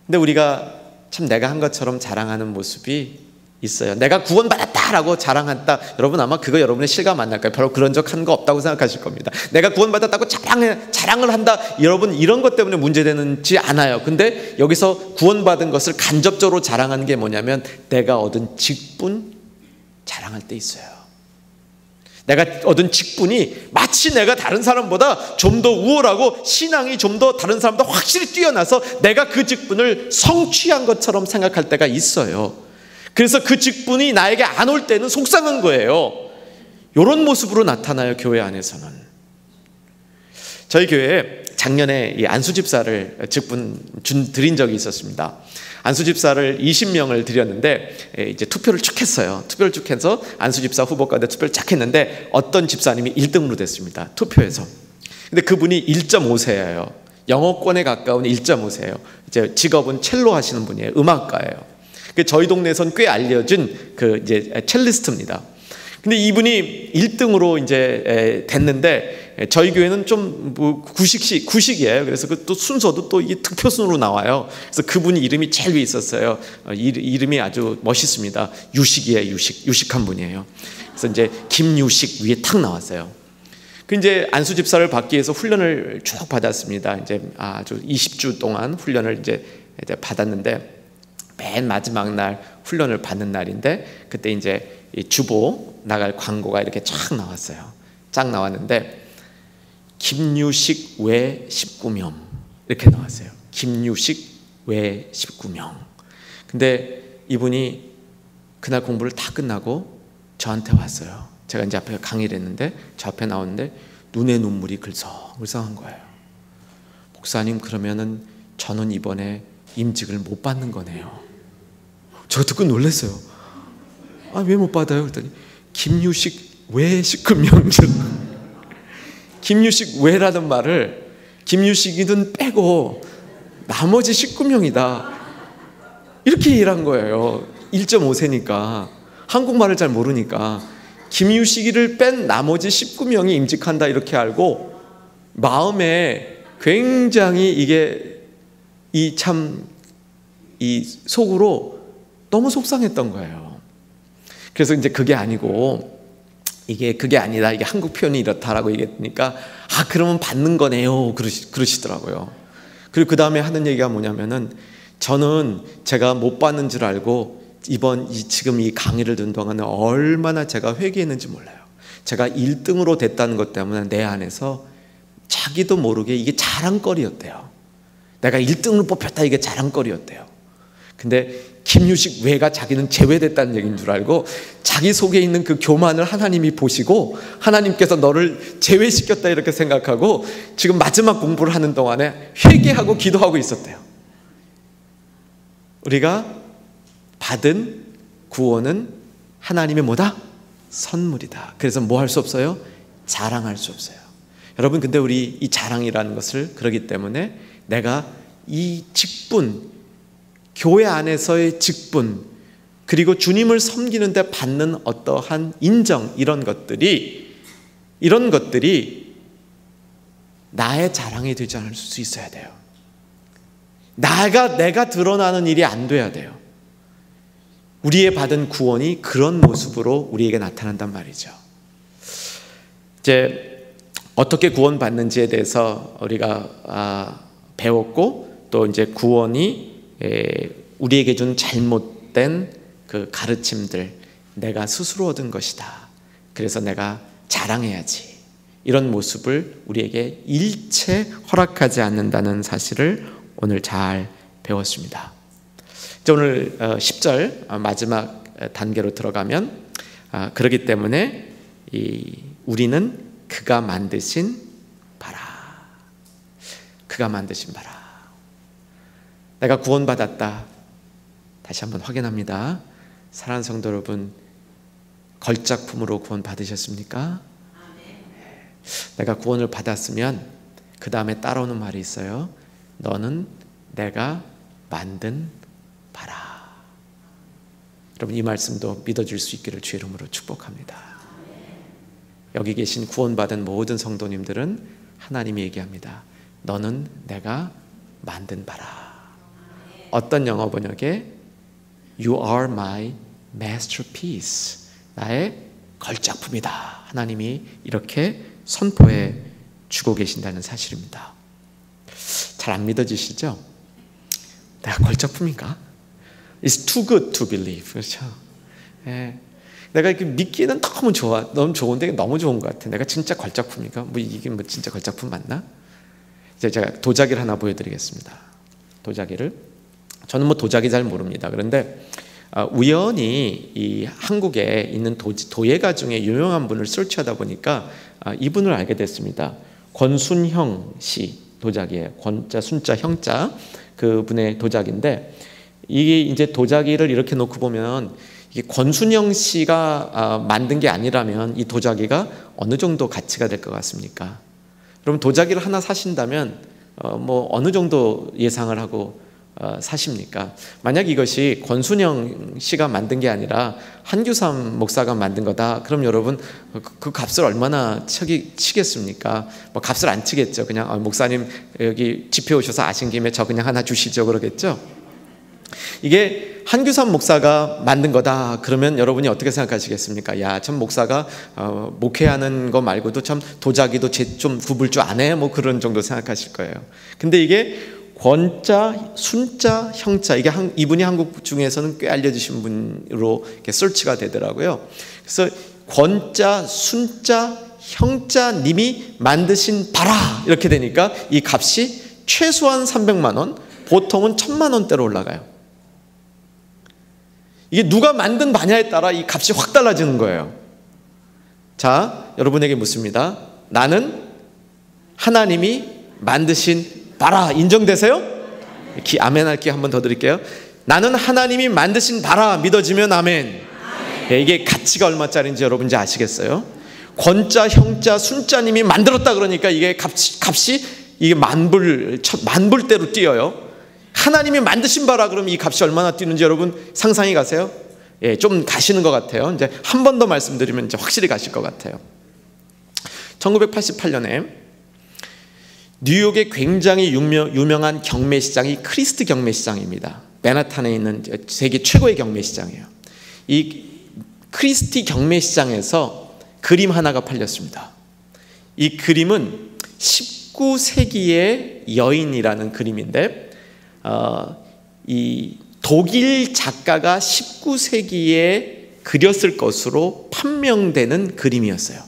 근데 우리가 참 내가 한 것처럼 자랑하는 모습이 있어요. 내가 구원받았다라고 자랑한다. 여러분 아마 그거 여러분의 실감 안 날 거예요. 별로 그런 적 한 거 없다고 생각하실 겁니다. 내가 구원받았다고 자랑을 한다. 여러분 이런 것 때문에 문제되는지 않아요. 근데 여기서 구원받은 것을 간접적으로 자랑하는 게 뭐냐면 내가 얻은 직분 자랑할 때 있어요. 내가 얻은 직분이 마치 내가 다른 사람보다 좀 더 우월하고 신앙이 좀 더 다른 사람보다 확실히 뛰어나서 내가 그 직분을 성취한 것처럼 생각할 때가 있어요. 그래서 그 직분이 나에게 안 올 때는 속상한 거예요. 이런 모습으로 나타나요, 교회 안에서는. 저희 교회에 작년에 이 안수집사를 직분 드린 적이 있었습니다. 안수집사를 20명을 드렸는데 이제 투표를 쭉 했어요. 투표를 쭉 해서 안수집사 후보 가운데 투표를 쫙 했는데 어떤 집사님이 1등으로 됐습니다. 투표에서. 근데 그분이 1.5세예요. 영어권에 가까운 1.5세예요. 이제 직업은 첼로 하시는 분이에요. 음악가예요. 저희 동네에선 꽤 알려진 그 이제 첼리스트입니다. 근데 이분이 1등으로 이제 됐는데 저희 교회는 좀 뭐 구식이에요. 그래서 그 또 순서도 또 이게 득표 순으로 나와요. 그래서 그분이 이름이 제일 위에 있었어요. 이름이 아주 멋있습니다. 유식이에요. 유식한 분이에요. 그래서 이제 김유식 위에 탁 나왔어요. 그 이제 안수 집사를 받기 위해서 훈련을 쭉 받았습니다. 이제 아주 20주 동안 훈련을 이제 받았는데. 맨 마지막 날 훈련을 받는 날인데 그때 이제 이 주보 나갈 광고가 이렇게 쫙 나왔어요. 쫙 나왔는데 김유식 외 19명 이렇게 나왔어요. 김유식 외 19명. 근데 이분이 그날 공부를 다 끝나고 저한테 왔어요. 제가 이제 앞에 강의를 했는데 저 앞에 나오는데 눈에 눈물이 글썽글썽한 거예요. 목사님, 그러면은 저는 이번에 임직을 못 받는 거네요. 저 듣고 놀랐어요. 왜 못 받아요? 그랬더니 김유식 외 19명. 김유식 외라는 말을 김유식이든 빼고 나머지 19명이다 이렇게 일한 거예요. 1.5세니까 한국말을 잘 모르니까 김유식이를 뺀 나머지 19명이 임직한다 이렇게 알고 마음에 굉장히 이게 이 속으로 너무 속상했던 거예요. 그래서 이제 그게 아니고 그게 아니다. 이게 한국 표현이 이렇다라고 얘기했으니까 그러면 받는 거네요. 그러시더라고요. 그리고 그 다음에 하는 얘기가 뭐냐면은 저는 제가 못 받는 줄 알고 지금 이 강의를 듣는 동안에 얼마나 제가 회개했는지 몰라요. 제가 1등으로 됐다는 것 때문에 내 안에서 자기도 모르게 이게 자랑거리였대요. 내가 1등으로 뽑혔다 이게 자랑거리였대요. 근데 김유식 외가 자기는 제외됐다는 얘기인 줄 알고 자기 속에 있는 그 교만을 하나님이 보시고 하나님께서 너를 제외시켰다 이렇게 생각하고 지금 마지막 공부를 하는 동안에 회개하고 기도하고 있었대요. 우리가 받은 구원은 하나님의 뭐다? 선물이다. 그래서 뭐 할 수 없어요? 자랑할 수 없어요. 여러분, 근데 우리 이 자랑이라는 것을 그러기 때문에 내가 이 직분, 교회 안에서의 직분, 그리고 주님을 섬기는데 받는 어떠한 인정, 이런 것들이 나의 자랑이 되지 않을 수 있어야 돼요. 내가 드러나는 일이 안 돼야 돼요. 우리의 받은 구원이 그런 모습으로 우리에게 나타난단 말이죠. 이제 어떻게 구원받는지에 대해서 우리가 배웠고, 또 이제 구원이 우리에게 준 잘못된 그 가르침들, 내가 스스로 얻은 것이다. 그래서 내가 자랑해야지. 이런 모습을 우리에게 일체 허락하지 않는다는 사실을 오늘 잘 배웠습니다. 이제 오늘 10절 마지막 단계로 들어가면, 그렇기 때문에 우리는 그가 만드신 바라. 그가 만드신 바라. 내가 구원받았다. 다시 한번 확인합니다. 사랑하는 성도 여러분, 걸작품으로 구원 받으셨습니까? 내가 구원을 받았으면 그 다음에 따라오는 말이 있어요. 너는 내가 만든 바라. 여러분, 이 말씀도 믿어줄 수 있기를 주의 이름으로 축복합니다. 여기 계신 구원받은 모든 성도님들은 하나님이 얘기합니다. 너는 내가 만든 바라. 어떤 영어 번역에 You are my masterpiece, 나의 걸작품이다. 하나님이 이렇게 선포해 주고 계신다는 사실입니다. 잘 안 믿어지시죠? 내가 걸작품인가? It's too good to believe. 그렇죠? 예. 내가 이렇게 믿기는 너무 좋아, 너무 좋은데 너무 좋은 것 같아. 내가 진짜 걸작품인가? 뭐 이게 뭐 진짜 걸작품 맞나? 이제 제가 도자기를 하나 보여드리겠습니다. 도자기를. 저는 뭐 도자기 잘 모릅니다. 그런데 우연히 이 한국에 있는 도예가 중에 유명한 분을 설치하다 보니까 이분을 알게 됐습니다. 권순형 씨 도자기예요. 권자, 순자, 형자, 그분의 도자기인데, 이게 이제 도자기를 이렇게 놓고 보면 이게 권순형 씨가 만든 게 아니라면 이 도자기가 어느 정도 가치가 될 것 같습니까? 그럼 도자기를 하나 사신다면 뭐 어느 정도 예상을 하고 사십니까? 만약 이것이 권순영 씨가 만든 게 아니라 한규삼 목사가 만든 거다, 그럼 여러분 그 값을 얼마나 치겠습니까? 뭐 값을 안 치겠죠. 그냥 목사님 여기 집회 오셔서 아신 김에 저 그냥 하나 주시죠, 그러겠죠. 이게 한규삼 목사가 만든 거다 그러면 여러분이 어떻게 생각하시겠습니까? 야, 참 목사가 목회하는 거 말고도 참 도자기도 좀 굽을 줄 아네, 뭐 그런 정도 생각하실 거예요. 근데 이게 권자, 순자, 형자, 이게 이분이 한국 중에서는 꽤 알려지신 분으로 이렇게 설치가 되더라고요. 그래서 권자, 순자, 형자님이 만드신 바라 이렇게 되니까 이 값이 최소한 300만 원, 보통은 1000만 원대로 올라가요. 이게 누가 만든 바냐에 따라 이 값이 확 달라지는 거예요. 자, 여러분에게 묻습니다. 나는 하나님이 만드신 바라 인정되세요? 아멘 할게 한 번 더 드릴게요. 나는 하나님이 만드신 바라 믿어지면 아멘. 네, 이게 가치가 얼마짜리인지 여러분 이제 아시겠어요? 권자, 형자, 순자님이 만들었다 그러니까 이게 값이 이게 만불대로 뛰어요. 하나님이 만드신 바라 그러면 이 값이 얼마나 뛰는지 여러분 상상이 가세요? 예, 좀 가시는 것 같아요. 이제 한 번 더 말씀드리면 이제 확실히 가실 것 같아요. 1988년에 뉴욕의 굉장히 유명한 경매시장이 크리스트 경매시장입니다. 맨하탄에 있는 세계 최고의 경매시장이에요. 이 크리스티 경매시장에서 그림 하나가 팔렸습니다. 이 그림은 19세기의 여인이라는 그림인데, 이 독일 작가가 19세기에 그렸을 것으로 판명되는 그림이었어요.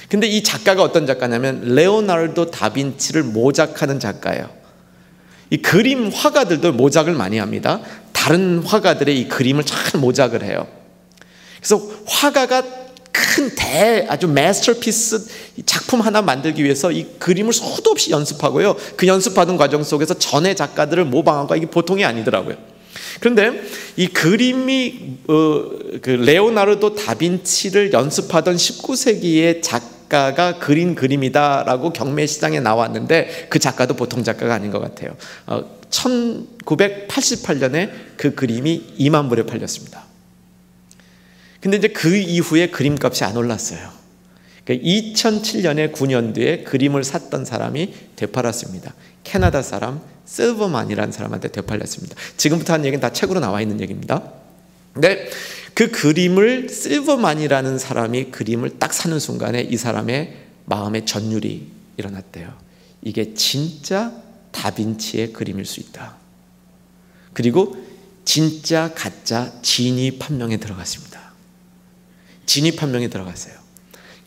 근데 이 작가가 어떤 작가냐면 레오나르도 다빈치를 모작하는 작가예요. 이 그림 화가들도 모작을 많이 합니다. 다른 화가들의 이 그림을 잘 모작을 해요. 그래서 화가가 큰 아주 마스터피스 작품 하나 만들기 위해서 이 그림을 수도 없이 연습하고요. 그 연습하는 과정 속에서 전의 작가들을 모방하고, 이게 보통이 아니더라고요. 그런데 이 그림이 그 레오나르도 다빈치를 연습하던 19세기의 작가가 그린 그림이다라고 경매시장에 나왔는데, 그 작가도 보통 작가가 아닌 것 같아요. 1988년에 그 그림이 2만 불에 팔렸습니다. 근데 이제 그 이후에 그림값이 안 올랐어요. 그러니까 2007년에 9년도에 그림을 샀던 사람이 되팔았습니다. 캐나다 사람 실버만이라는 사람한테 되팔렸습니다. 지금부터 하는 얘기는 다 책으로 나와 있는 얘기입니다. 근데 그 그림을 실버만이라는 사람이 그림을 딱 사는 순간에 이 사람의 마음에 전율이 일어났대요. 이게 진짜 다빈치의 그림일 수 있다. 그리고 진짜 가짜 진위 판명에 들어갔습니다. 진위 판명에 들어갔어요.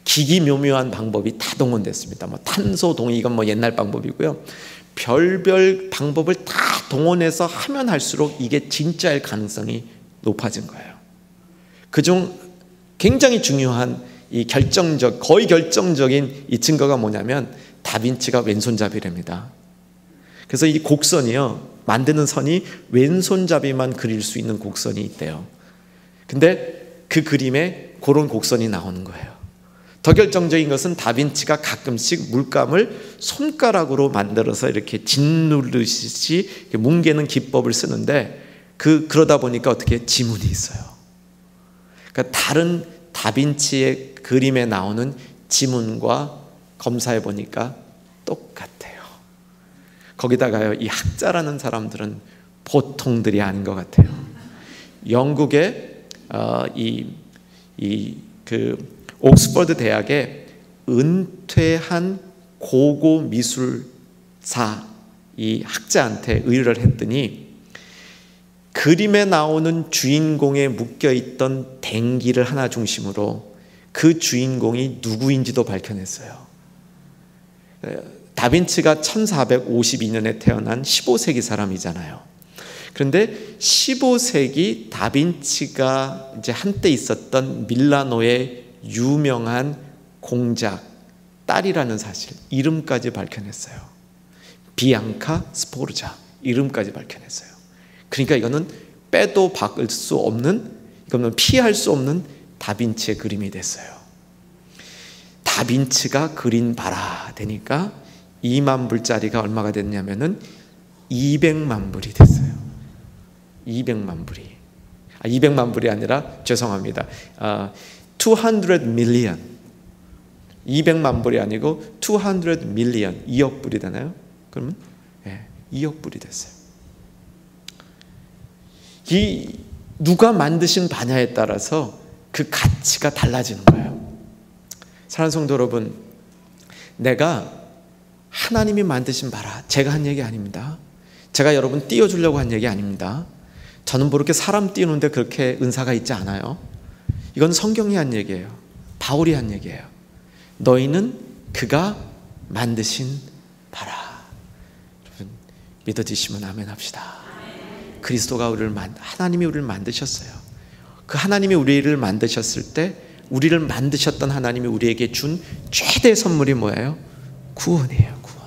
기기묘묘한 방법이 다 동원됐습니다. 뭐 탄소 동의건 뭐 옛날 방법이고요. 별별 방법을 다 동원해서 하면 할수록 이게 진짜일 가능성이 높아진 거예요. 그중 굉장히 중요한 이 거의 결정적인 이 증거가 뭐냐면 다빈치가 왼손잡이랍니다. 그래서 이 곡선이요, 만드는 선이 왼손잡이만 그릴 수 있는 곡선이 있대요. 근데 그 그림에 그런 곡선이 나오는 거예요. 더 결정적인 것은 다빈치가 가끔씩 물감을 손가락으로 만들어서 이렇게 짓누르듯이 뭉개는 기법을 쓰는데, 그러다 보니까 어떻게 지문이 있어요. 그러니까 다른 다빈치의 그림에 나오는 지문과 검사해 보니까 똑같아요. 거기다가요, 이 학자라는 사람들은 보통들이 아닌 것 같아요. 영국의 그 옥스퍼드 대학의 은퇴한 고고 미술사 이 학자한테 의뢰를 했더니 그림에 나오는 주인공에 묶여있던 댕기를 하나 중심으로 그 주인공이 누구인지도 밝혀냈어요. 다빈치가 1452년에 태어난 15세기 사람이잖아요. 그런데 15세기 다빈치가 이제 한때 있었던 밀라노의 유명한 공작 딸이라는 사실, 이름까지 밝혀냈어요. 비앙카 스포르자, 이름까지 밝혀냈어요. 그러니까 이거는 빼도 박을 수 없는, 이거는 피할 수 없는 다빈치의 그림이 됐어요. 다빈치가 그린 바라 되니까 2만 불짜리가 얼마가 됐냐면은 200만 불이 됐어요. 200만 불이. 200만 불이 아니라 죄송합니다. 200 million. 200만 불이 아니고 200 million. 2억 불이 되나요? 그러면 2억 불이 됐어요. 이 누가 만드신 바냐에 따라서 그 가치가 달라지는 거예요. 사랑하는 성도 여러분, 내가 하나님이 만드신 바라, 제가 한 얘기 아닙니다. 제가 여러분 띄워주려고 한 얘기 아닙니다. 저는 뭐 이렇게 사람 띄우는데 그렇게 은사가 있지 않아요. 이건 성경이 한 얘기예요. 바울이 한 얘기예요. 너희는 그가 만드신 바라. 여러분 믿어지시면 아멘 합시다. 그리스도가 하나님이 우리를 만드셨어요. 그 하나님이 우리를 만드셨을 때 우리를 만드셨던 하나님이 우리에게 준 최대의 선물이 뭐예요? 구원이에요. 구원.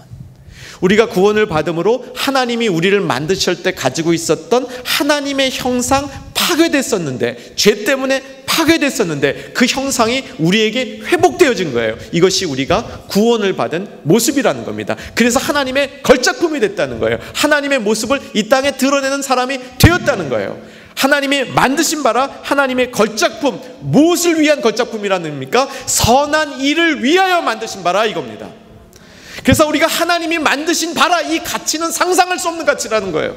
우리가 구원을 받음으로 하나님이 우리를 만드실 때 가지고 있었던 하나님의 형상 파괴됐었는데, 죄 때문에 파괴됐었는데 그 형상이 우리에게 회복되어진 거예요. 이것이 우리가 구원을 받은 모습이라는 겁니다. 그래서 하나님의 걸작품이 됐다는 거예요. 하나님의 모습을 이 땅에 드러내는 사람이 되었다는 거예요. 하나님이 만드신 바라, 하나님의 걸작품, 무엇을 위한 걸작품이라는 의미입니까? 선한 일을 위하여 만드신 바라 이겁니다. 그래서 우리가 하나님이 만드신 바라, 이 가치는 상상할 수 없는 가치라는 거예요.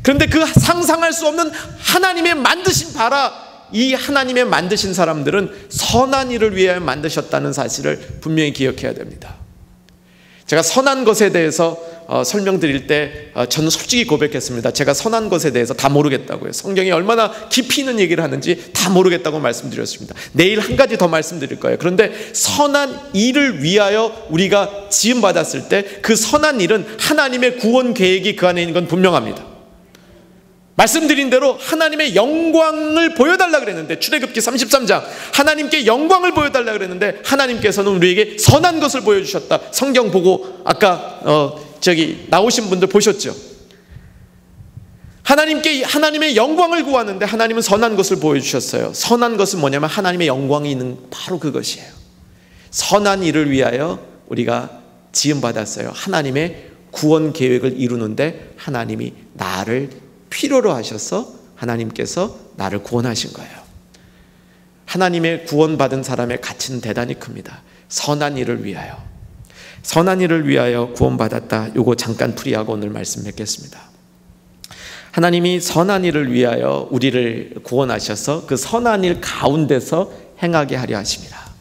그런데 그 상상할 수 없는 하나님의 만드신 바라, 이 하나님의 만드신 사람들은 선한 일을 위하여 만드셨다는 사실을 분명히 기억해야 됩니다. 제가 선한 것에 대해서 설명드릴 때 저는 솔직히 고백했습니다. 제가 선한 것에 대해서 다 모르겠다고요. 성경이 얼마나 깊이 있는 얘기를 하는지 다 모르겠다고 말씀드렸습니다. 내일 한 가지 더 말씀드릴 거예요. 그런데 선한 일을 위하여 우리가 지음받았을 때 그 선한 일은 하나님의 구원 계획이 그 안에 있는 건 분명합니다. 말씀드린 대로 하나님의 영광을 보여달라 그랬는데, 출애굽기 33장 하나님께 영광을 보여달라 그랬는데 하나님께서는 우리에게 선한 것을 보여주셨다. 성경 보고 아까 나오신 분들 보셨죠? 하나님의 영광을 구하는데 하나님은 선한 것을 보여주셨어요. 선한 것은 뭐냐면 하나님의 영광이 있는 바로 그것이에요. 선한 일을 위하여 우리가 지음받았어요. 하나님의 구원 계획을 이루는데 하나님이 나를 필요로 하셔서 하나님께서 나를 구원하신 거예요. 하나님의 구원받은 사람의 가치는 대단히 큽니다. 선한 일을 위하여, 선한 일을 위하여 구원받았다. 요거 잠깐 풀이하고 오늘 말씀 맺겠습니다. 하나님이 선한 일을 위하여 우리를 구원하셔서 그 선한 일 가운데서 행하게 하려 하십니다.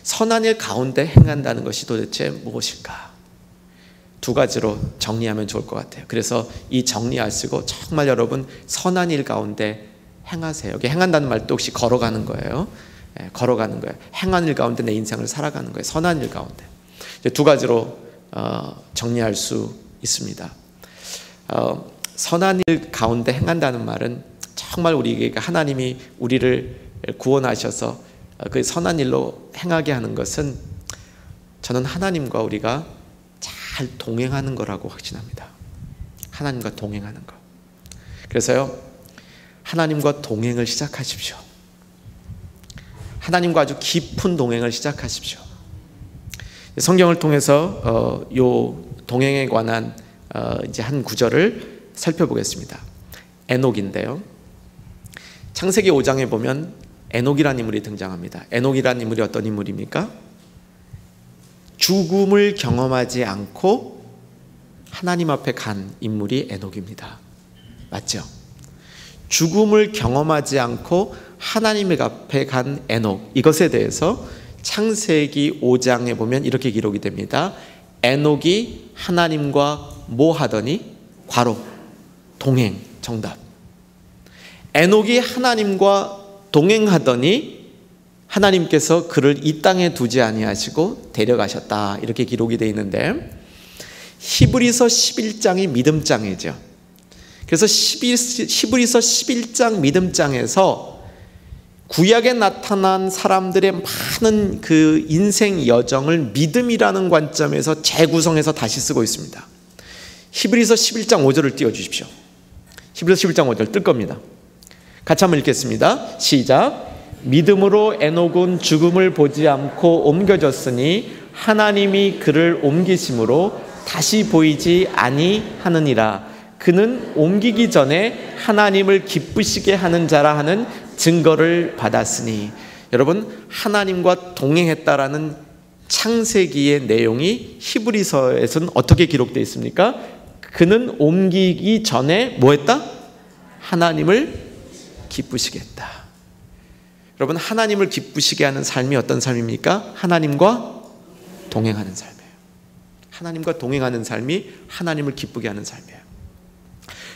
선한 일 가운데 행한다는 것이 도대체 무엇일까? 두 가지로 정리하면 좋을 것 같아요. 그래서 이 정리하시고 정말 여러분 선한 일 가운데 행하세요. 여기 행한다는 말도 혹시 걸어가는 거예요. 걸어가는 거예요. 행한 일 가운데 내 인생을 살아가는 거예요. 선한 일 가운데. 이제 두 가지로 정리할 수 있습니다. 선한 일 가운데 행한다는 말은 정말 우리에게 하나님이 우리를 구원하셔서 그 선한 일로 행하게 하는 것은, 저는 하나님과 우리가 잘 동행하는 거라고 확신합니다. 하나님과 동행하는 거. 그래서요, 하나님과 동행을 시작하십시오. 하나님과 아주 깊은 동행을 시작하십시오. 성경을 통해서 요 동행에 관한 이제 한 구절을 살펴보겠습니다. 에녹인데요. 창세기 5장에 보면 에녹이라는 인물이 등장합니다. 에녹이라는 인물이 어떤 인물입니까? 죽음을 경험하지 않고 하나님 앞에 간 인물이 에녹입니다. 맞죠? 죽음을 경험하지 않고 하나님 앞에 간 에녹, 이것에 대해서 창세기 5장에 보면 이렇게 기록이 됩니다. 에녹이 하나님과 뭐 하더니? 괄호 동행. 정답. 에녹이 하나님과 동행하더니 하나님께서 그를 이 땅에 두지 아니하시고 데려가셨다, 이렇게 기록이 되어 있는데, 히브리서 11장이 믿음장이죠. 그래서 히브리서 11장 믿음장에서 구약에 나타난 사람들의 많은 그 인생 여정을 믿음이라는 관점에서 재구성해서 다시 쓰고 있습니다. 히브리서 11장 5절을 띄워주십시오. 히브리서 11장 5절 뜰 겁니다. 같이 한번 읽겠습니다. 시작. 믿음으로 에녹은 죽음을 보지 않고 옮겨졌으니 하나님이 그를 옮기심으로 다시 보이지 아니하느니라. 그는 옮기기 전에 하나님을 기쁘시게 하는 자라 하는 증거를 받았으니. 여러분, 하나님과 동행했다라는 창세기의 내용이 히브리서에서는 어떻게 기록되어 있습니까? 그는 옮기기 전에 뭐 했다? 하나님을 기쁘시게 했다. 여러분, 하나님을 기쁘시게 하는 삶이 어떤 삶입니까? 하나님과 동행하는 삶이에요. 하나님과 동행하는 삶이 하나님을 기쁘게 하는 삶이에요.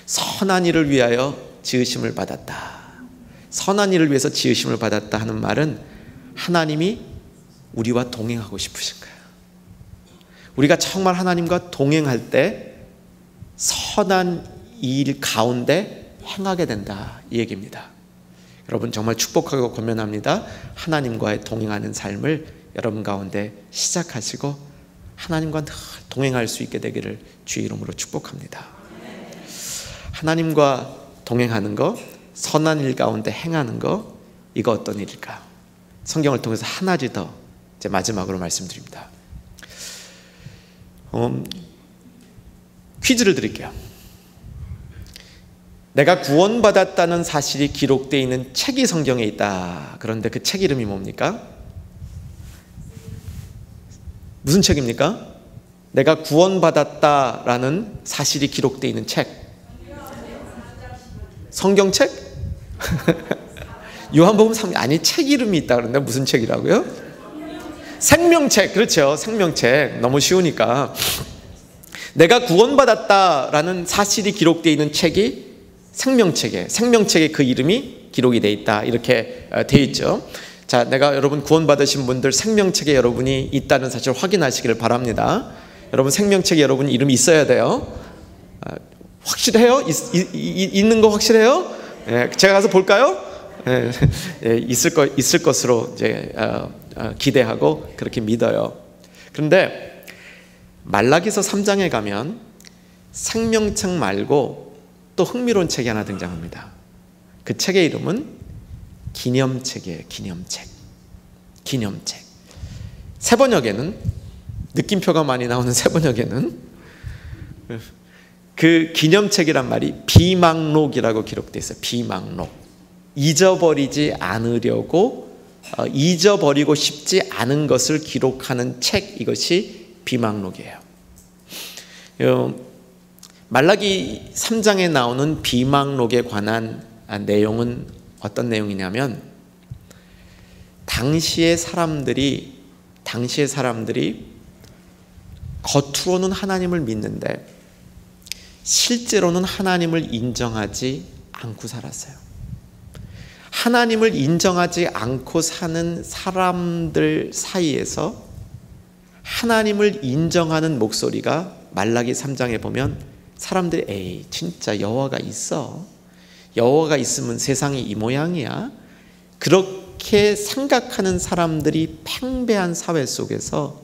선한 일을 위하여 지으심을 받았다. 선한 일을 위해서 지으심을 받았다 하는 말은 하나님이 우리와 동행하고 싶으신 거예요. 우리가 정말 하나님과 동행할 때 선한 일 가운데 행하게 된다, 이 얘기입니다. 여러분, 정말 축복하고 권면합니다. 하나님과의 동행하는 삶을 여러분 가운데 시작하시고 하나님과 늘 동행할 수 있게 되기를 주의 이름으로 축복합니다. 하나님과 동행하는 거, 선한 일 가운데 행하는 거, 이거 어떤 일일까? 성경을 통해서 하나지 더 이제 마지막으로 말씀드립니다. 퀴즈를 드릴게요. 내가 구원받았다는 사실이 기록되어 있는 책이 성경에 있다. 그런데 그 책 이름이 뭡니까? 무슨 책입니까? 내가 구원받았다라는 사실이 기록되어 있는 책. 성경책? 요한복음 3장. 아니, 책 이름이 있다 그러는데 무슨 책이라고요? 생명책. 그렇죠, 생명책. 너무 쉬우니까. 내가 구원받았다라는 사실이 기록되어 있는 책이 생명책에 그 이름이 기록이 되어 있다, 이렇게 되어 있죠. 자, 내가 여러분 구원받으신 분들 생명책에 여러분이 있다는 사실을 확인하시기를 바랍니다. 여러분 생명책에 여러분 이름이 있어야 돼요. 확실해요? 있는 거 확실해요? 예, 제가 가서 볼까요? 예, 있을 것으로 이제 기대하고 그렇게 믿어요. 그런데 말라기서 3장에 가면 생명책 말고 또 흥미로운 책이 하나 등장합니다. 그 책의 이름은 기념책이에요. 기념책. 새번역에는, 느낌표가 많이 나오는 새번역에는 그 기념책이란 말이 비망록이라고 기록되어 있어요. 비망록. 잊어버리지 않으려고, 잊어버리고 싶지 않은 것을 기록하는 책, 이것이 비망록이에요. 말라기 3장에 나오는 비망록에 관한 내용은 어떤 내용이냐면, 당시의 사람들이 겉으로는 하나님을 믿는데 실제로는 하나님을 인정하지 않고 살았어요. 하나님을 인정하지 않고 사는 사람들 사이에서 하나님을 인정하는 목소리가 말라기 3장에 보면 사람들이 에이 진짜 여호와가 있어, 여호와가 있으면 세상이 이 모양이야, 그렇게 생각하는 사람들이 팽배한 사회 속에서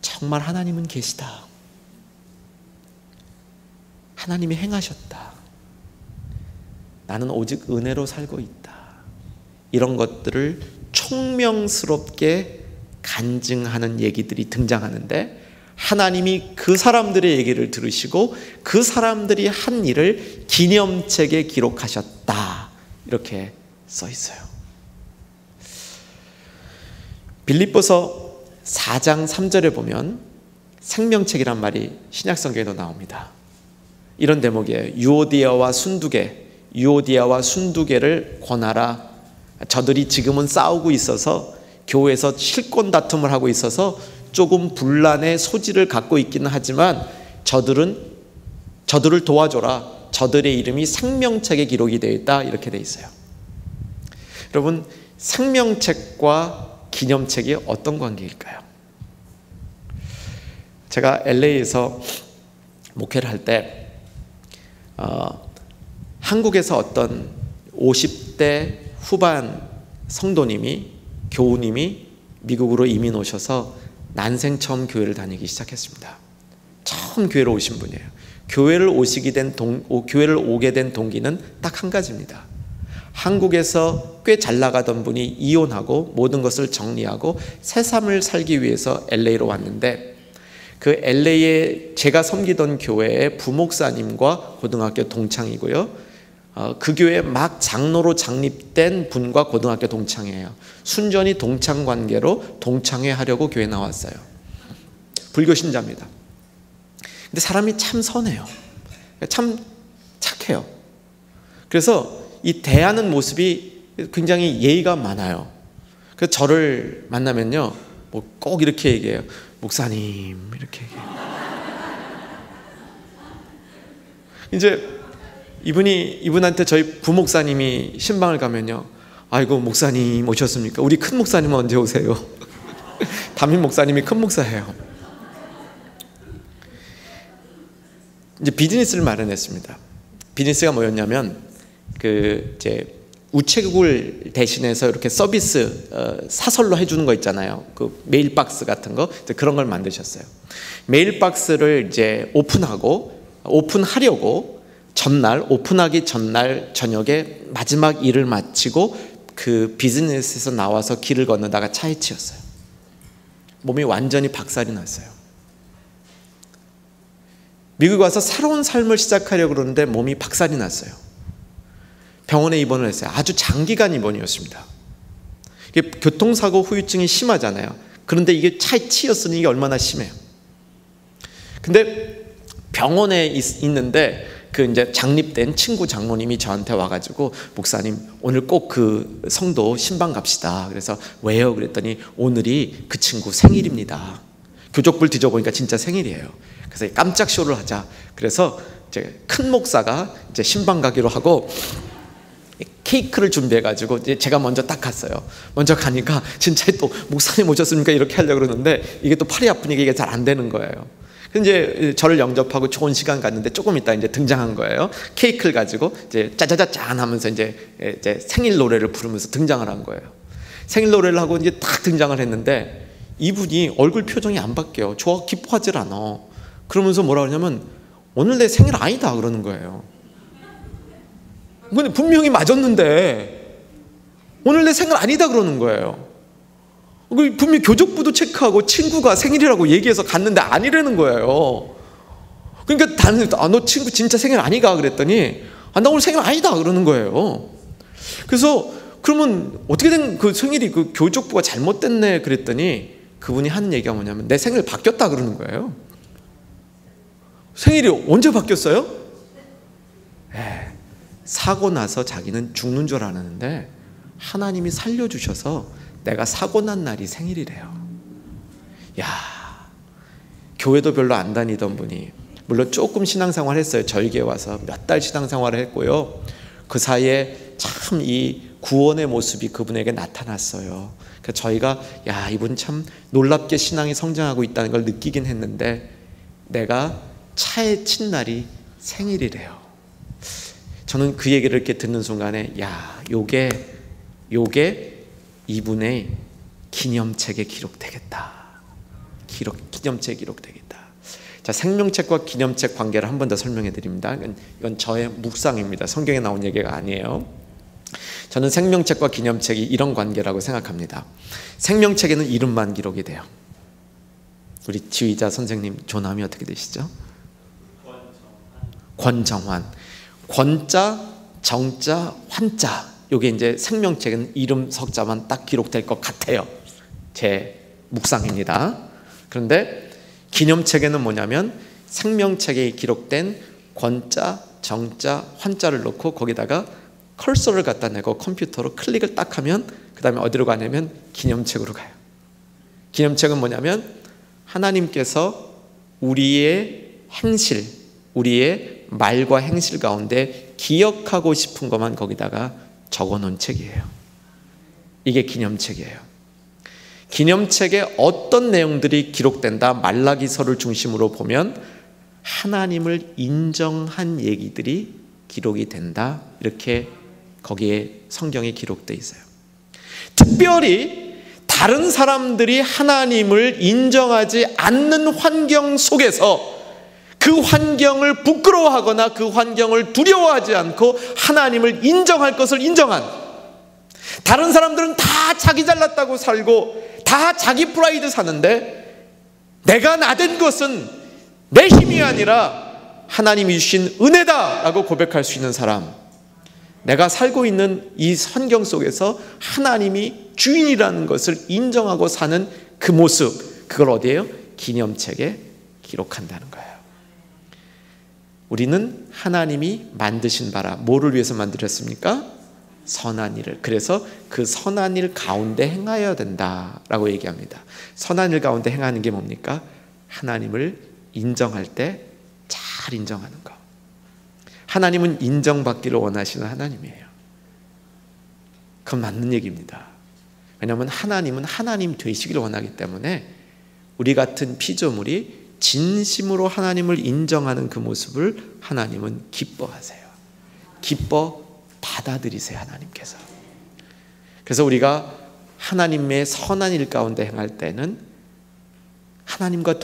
정말 하나님은 계시다, 하나님이 행하셨다, 나는 오직 은혜로 살고 있다, 이런 것들을 총명스럽게 간증하는 얘기들이 등장하는데, 하나님이 그 사람들의 얘기를 들으시고 그 사람들이 한 일을 기념책에 기록하셨다, 이렇게 써 있어요. 빌립보서 4장 3절에 보면 생명책이란 말이 신약성경에도 나옵니다. 이런 대목이에요. 유오디아와 순두계, 유오디아와 순두개를 권하라. 저들이 지금은 싸우고 있어서 교회에서 실권 다툼을 하고 있어서 조금 분란의 소지를 갖고 있기는 하지만 저들을 도와줘라. 저들의 이름이 생명책에 기록이 되어 있다. 이렇게 되어 있어요. 여러분, 생명책과 기념책이 어떤 관계일까요? 제가 LA에서 목회를 할 때 한국에서 어떤 50대 후반 성도님이, 교우님이 미국으로 이민 오셔서 난생 처음 교회를 다니기 시작했습니다. 처음 교회로 오신 분이에요. 교회를 오게 된 동기는 딱 한 가지입니다. 한국에서 꽤 잘 나가던 분이 이혼하고 모든 것을 정리하고 새 삶을 살기 위해서 LA로 왔는데, 그 LA에 제가 섬기던 교회의 부목사님과 고등학교 동창이고요. 그 교회에 막 장로로 장립된 분과 고등학교 동창이에요. 순전히 동창 관계로 동창회 하려고 교회 나왔어요. 불교 신자입니다. 근데 사람이 참 선해요. 참 착해요. 그래서 이 대하는 모습이 굉장히 예의가 많아요. 그래서 저를 만나면요, 뭐 꼭 이렇게 얘기해요. 목사님, 이렇게 얘기해요. 이제 이분한테 저희 부목사님이 신방을 가면요, 아이고 목사님 오셨습니까? 우리 큰 목사님은 언제 오세요? 담임 목사님이 큰 목사예요. 이제 비즈니스를 마련했습니다. 비즈니스가 뭐였냐면 이제 우체국을 대신해서 이렇게 서비스 사설로 해주는 거 있잖아요. 그 메일 박스 같은 거, 그런 걸 만드셨어요. 메일 박스를 이제 오픈하려고 오픈하기 전날 저녁에 마지막 일을 마치고 그 비즈니스에서 나와서 길을 건너다가 차에 치였어요. 몸이 완전히 박살이 났어요. 미국에 와서 새로운 삶을 시작하려고 그러는데 몸이 박살이 났어요. 병원에 입원을 했어요. 아주 장기간 입원이었습니다. 이게 교통사고 후유증이 심하잖아요. 그런데 이게 차에 치였으니 이게 얼마나 심해요. 근데 병원에 있는데 그 이제 장립된 친구 장로님이 저한테 와가지고, 목사님 오늘 꼭 그 성도 신방 갑시다. 그래서 왜요? 그랬더니 오늘이 그 친구 생일입니다. 교족불 뒤져보니까 진짜 생일이에요. 그래서 깜짝 쇼를 하자. 그래서 이제 큰 목사가 이제 신방 가기로 하고 케이크를 준비해가지고 이제 제가 먼저 딱 갔어요. 먼저 가니까 진짜 또 목사님 오셨습니까? 이렇게 하려고 그러는데 이게 또 팔이 아프니까 이게 잘 안 되는 거예요. 이제 저를 영접하고 좋은 시간 갔는데 조금 있다 이제 등장한 거예요. 케이크를 가지고 이제 짜자자 짠 하면서 이제 생일 노래를 부르면서 등장을 한 거예요. 생일 노래를 하고 이제 딱 등장을 했는데 이분이 얼굴 표정이 안 바뀌어요. 좋아, 기뻐하질 않아. 그러면서 뭐라 그러냐면 오늘 내 생일 아니다 그러는 거예요. 근데 분명히 맞았는데 오늘 내 생일 아니다 그러는 거예요. 분명히 교족부도 체크하고 친구가 생일이라고 얘기해서 갔는데 아니라는 거예요. 그러니까 너 친구 진짜 생일 아니가? 그랬더니 나 오늘 생일 아니다 그러는 거예요. 그래서 그러면 어떻게 된 그 생일이 그 교족부가 잘못됐네 그랬더니 그분이 하는 얘기가 뭐냐면 내 생일 바뀌었다 그러는 거예요. 생일이 언제 바뀌었어요? 사고 나서 자기는 죽는 줄 알았는데 하나님이 살려주셔서 내가 사고 난 날이 생일이래요. 야, 교회도 별로 안 다니던 분이, 물론 조금 신앙생활 했어요. 절기에 와서 몇 달 신앙생활을 했고요. 그 사이에 참 이 구원의 모습이 그분에게 나타났어요. 그래서 저희가 야, 이분 참 놀랍게 신앙이 성장하고 있다는 걸 느끼긴 했는데 내가 차에 친 날이 생일이래요. 저는 그 얘기를 이렇게 듣는 순간에 야, 요게 이분의 기념책에 기록되겠다. 기념책에 기록되겠다. 자, 생명책과 기념책 관계를 한 번 더 설명해 드립니다. 이건 저의 묵상입니다. 성경에 나온 얘기가 아니에요. 저는 생명책과 기념책이 이런 관계라고 생각합니다. 생명책에는 이름만 기록이 돼요. 우리 지휘자 선생님 조남이 어떻게 되시죠? 권정환. 권자, 정자, 환자. 이게 이제 생명책은 이름 석자만 딱 기록될 것 같아요. 제 묵상입니다. 그런데 기념책에는 뭐냐면 생명책에 기록된 권자, 정자, 환자를 넣고 거기다가 컬서를 갖다 내고 컴퓨터로 클릭을 딱 하면 그 다음에 어디로 가냐면 기념책으로 가요. 기념책은 뭐냐면 하나님께서 우리의 행실, 우리의 말과 행실 가운데 기억하고 싶은 것만 거기다가 적어놓은 책이에요. 이게 기념책이에요. 기념책에 어떤 내용들이 기록된다? 말라기서를 중심으로 보면 하나님을 인정한 얘기들이 기록이 된다. 이렇게 거기에 성경에 기록되어 있어요. 특별히 다른 사람들이 하나님을 인정하지 않는 환경 속에서 그 환경을 부끄러워하거나 그 환경을 두려워하지 않고 하나님을 인정할 것을 인정한, 다른 사람들은 다 자기 잘났다고 살고 다 자기 프라이드 사는데 내가 나된 것은 내 힘이 아니라 하나님이 주신 은혜다라고 고백할 수 있는 사람, 내가 살고 있는 이 환경 속에서 하나님이 주인이라는 것을 인정하고 사는 그 모습, 그걸 어디에요? 기념책에 기록한다는 거예요. 우리는 하나님이 만드신 바라, 뭐를 위해서 만들었습니까? 선한 일을. 그래서 그 선한 일 가운데 행하여야 된다라고 얘기합니다. 선한 일 가운데 행하는 게 뭡니까? 하나님을 인정할 때 잘 인정하는 거. 하나님은 인정받기를 원하시는 하나님이에요. 그건 맞는 얘기입니다. 왜냐하면 하나님은 하나님 되시기를 원하기 때문에 우리 같은 피조물이 진심으로 하나님을 인정하는 그 모습을 하나님은 기뻐하세요. 기뻐 받아들이세요, 하나님께서. 그래서 우리가 하나님의 선한 일 가운데 행할 때는 하나님과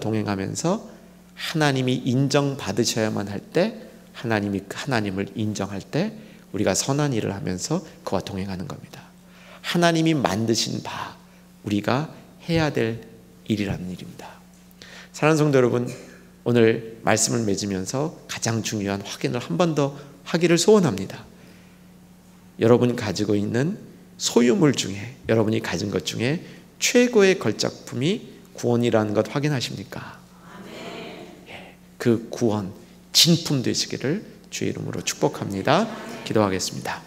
동행하면서 하나님이 인정받으셔야만 할 때, 하나님이 하나님을 인정할 때 우리가 선한 일을 하면서 그와 동행하는 겁니다. 하나님이 만드신 바, 우리가 해야 될 일이라는 일입니다. 사랑하는 성도 여러분, 오늘 말씀을 맺으면서 가장 중요한 확인을 한 번 더 하기를 소원합니다. 여러분이 가지고 있는 소유물 중에, 여러분이 가진 것 중에 최고의 걸작품이 구원이라는 것 확인하십니까? 예, 그 구원, 진품 되시기를 주의 이름으로 축복합니다. 기도하겠습니다.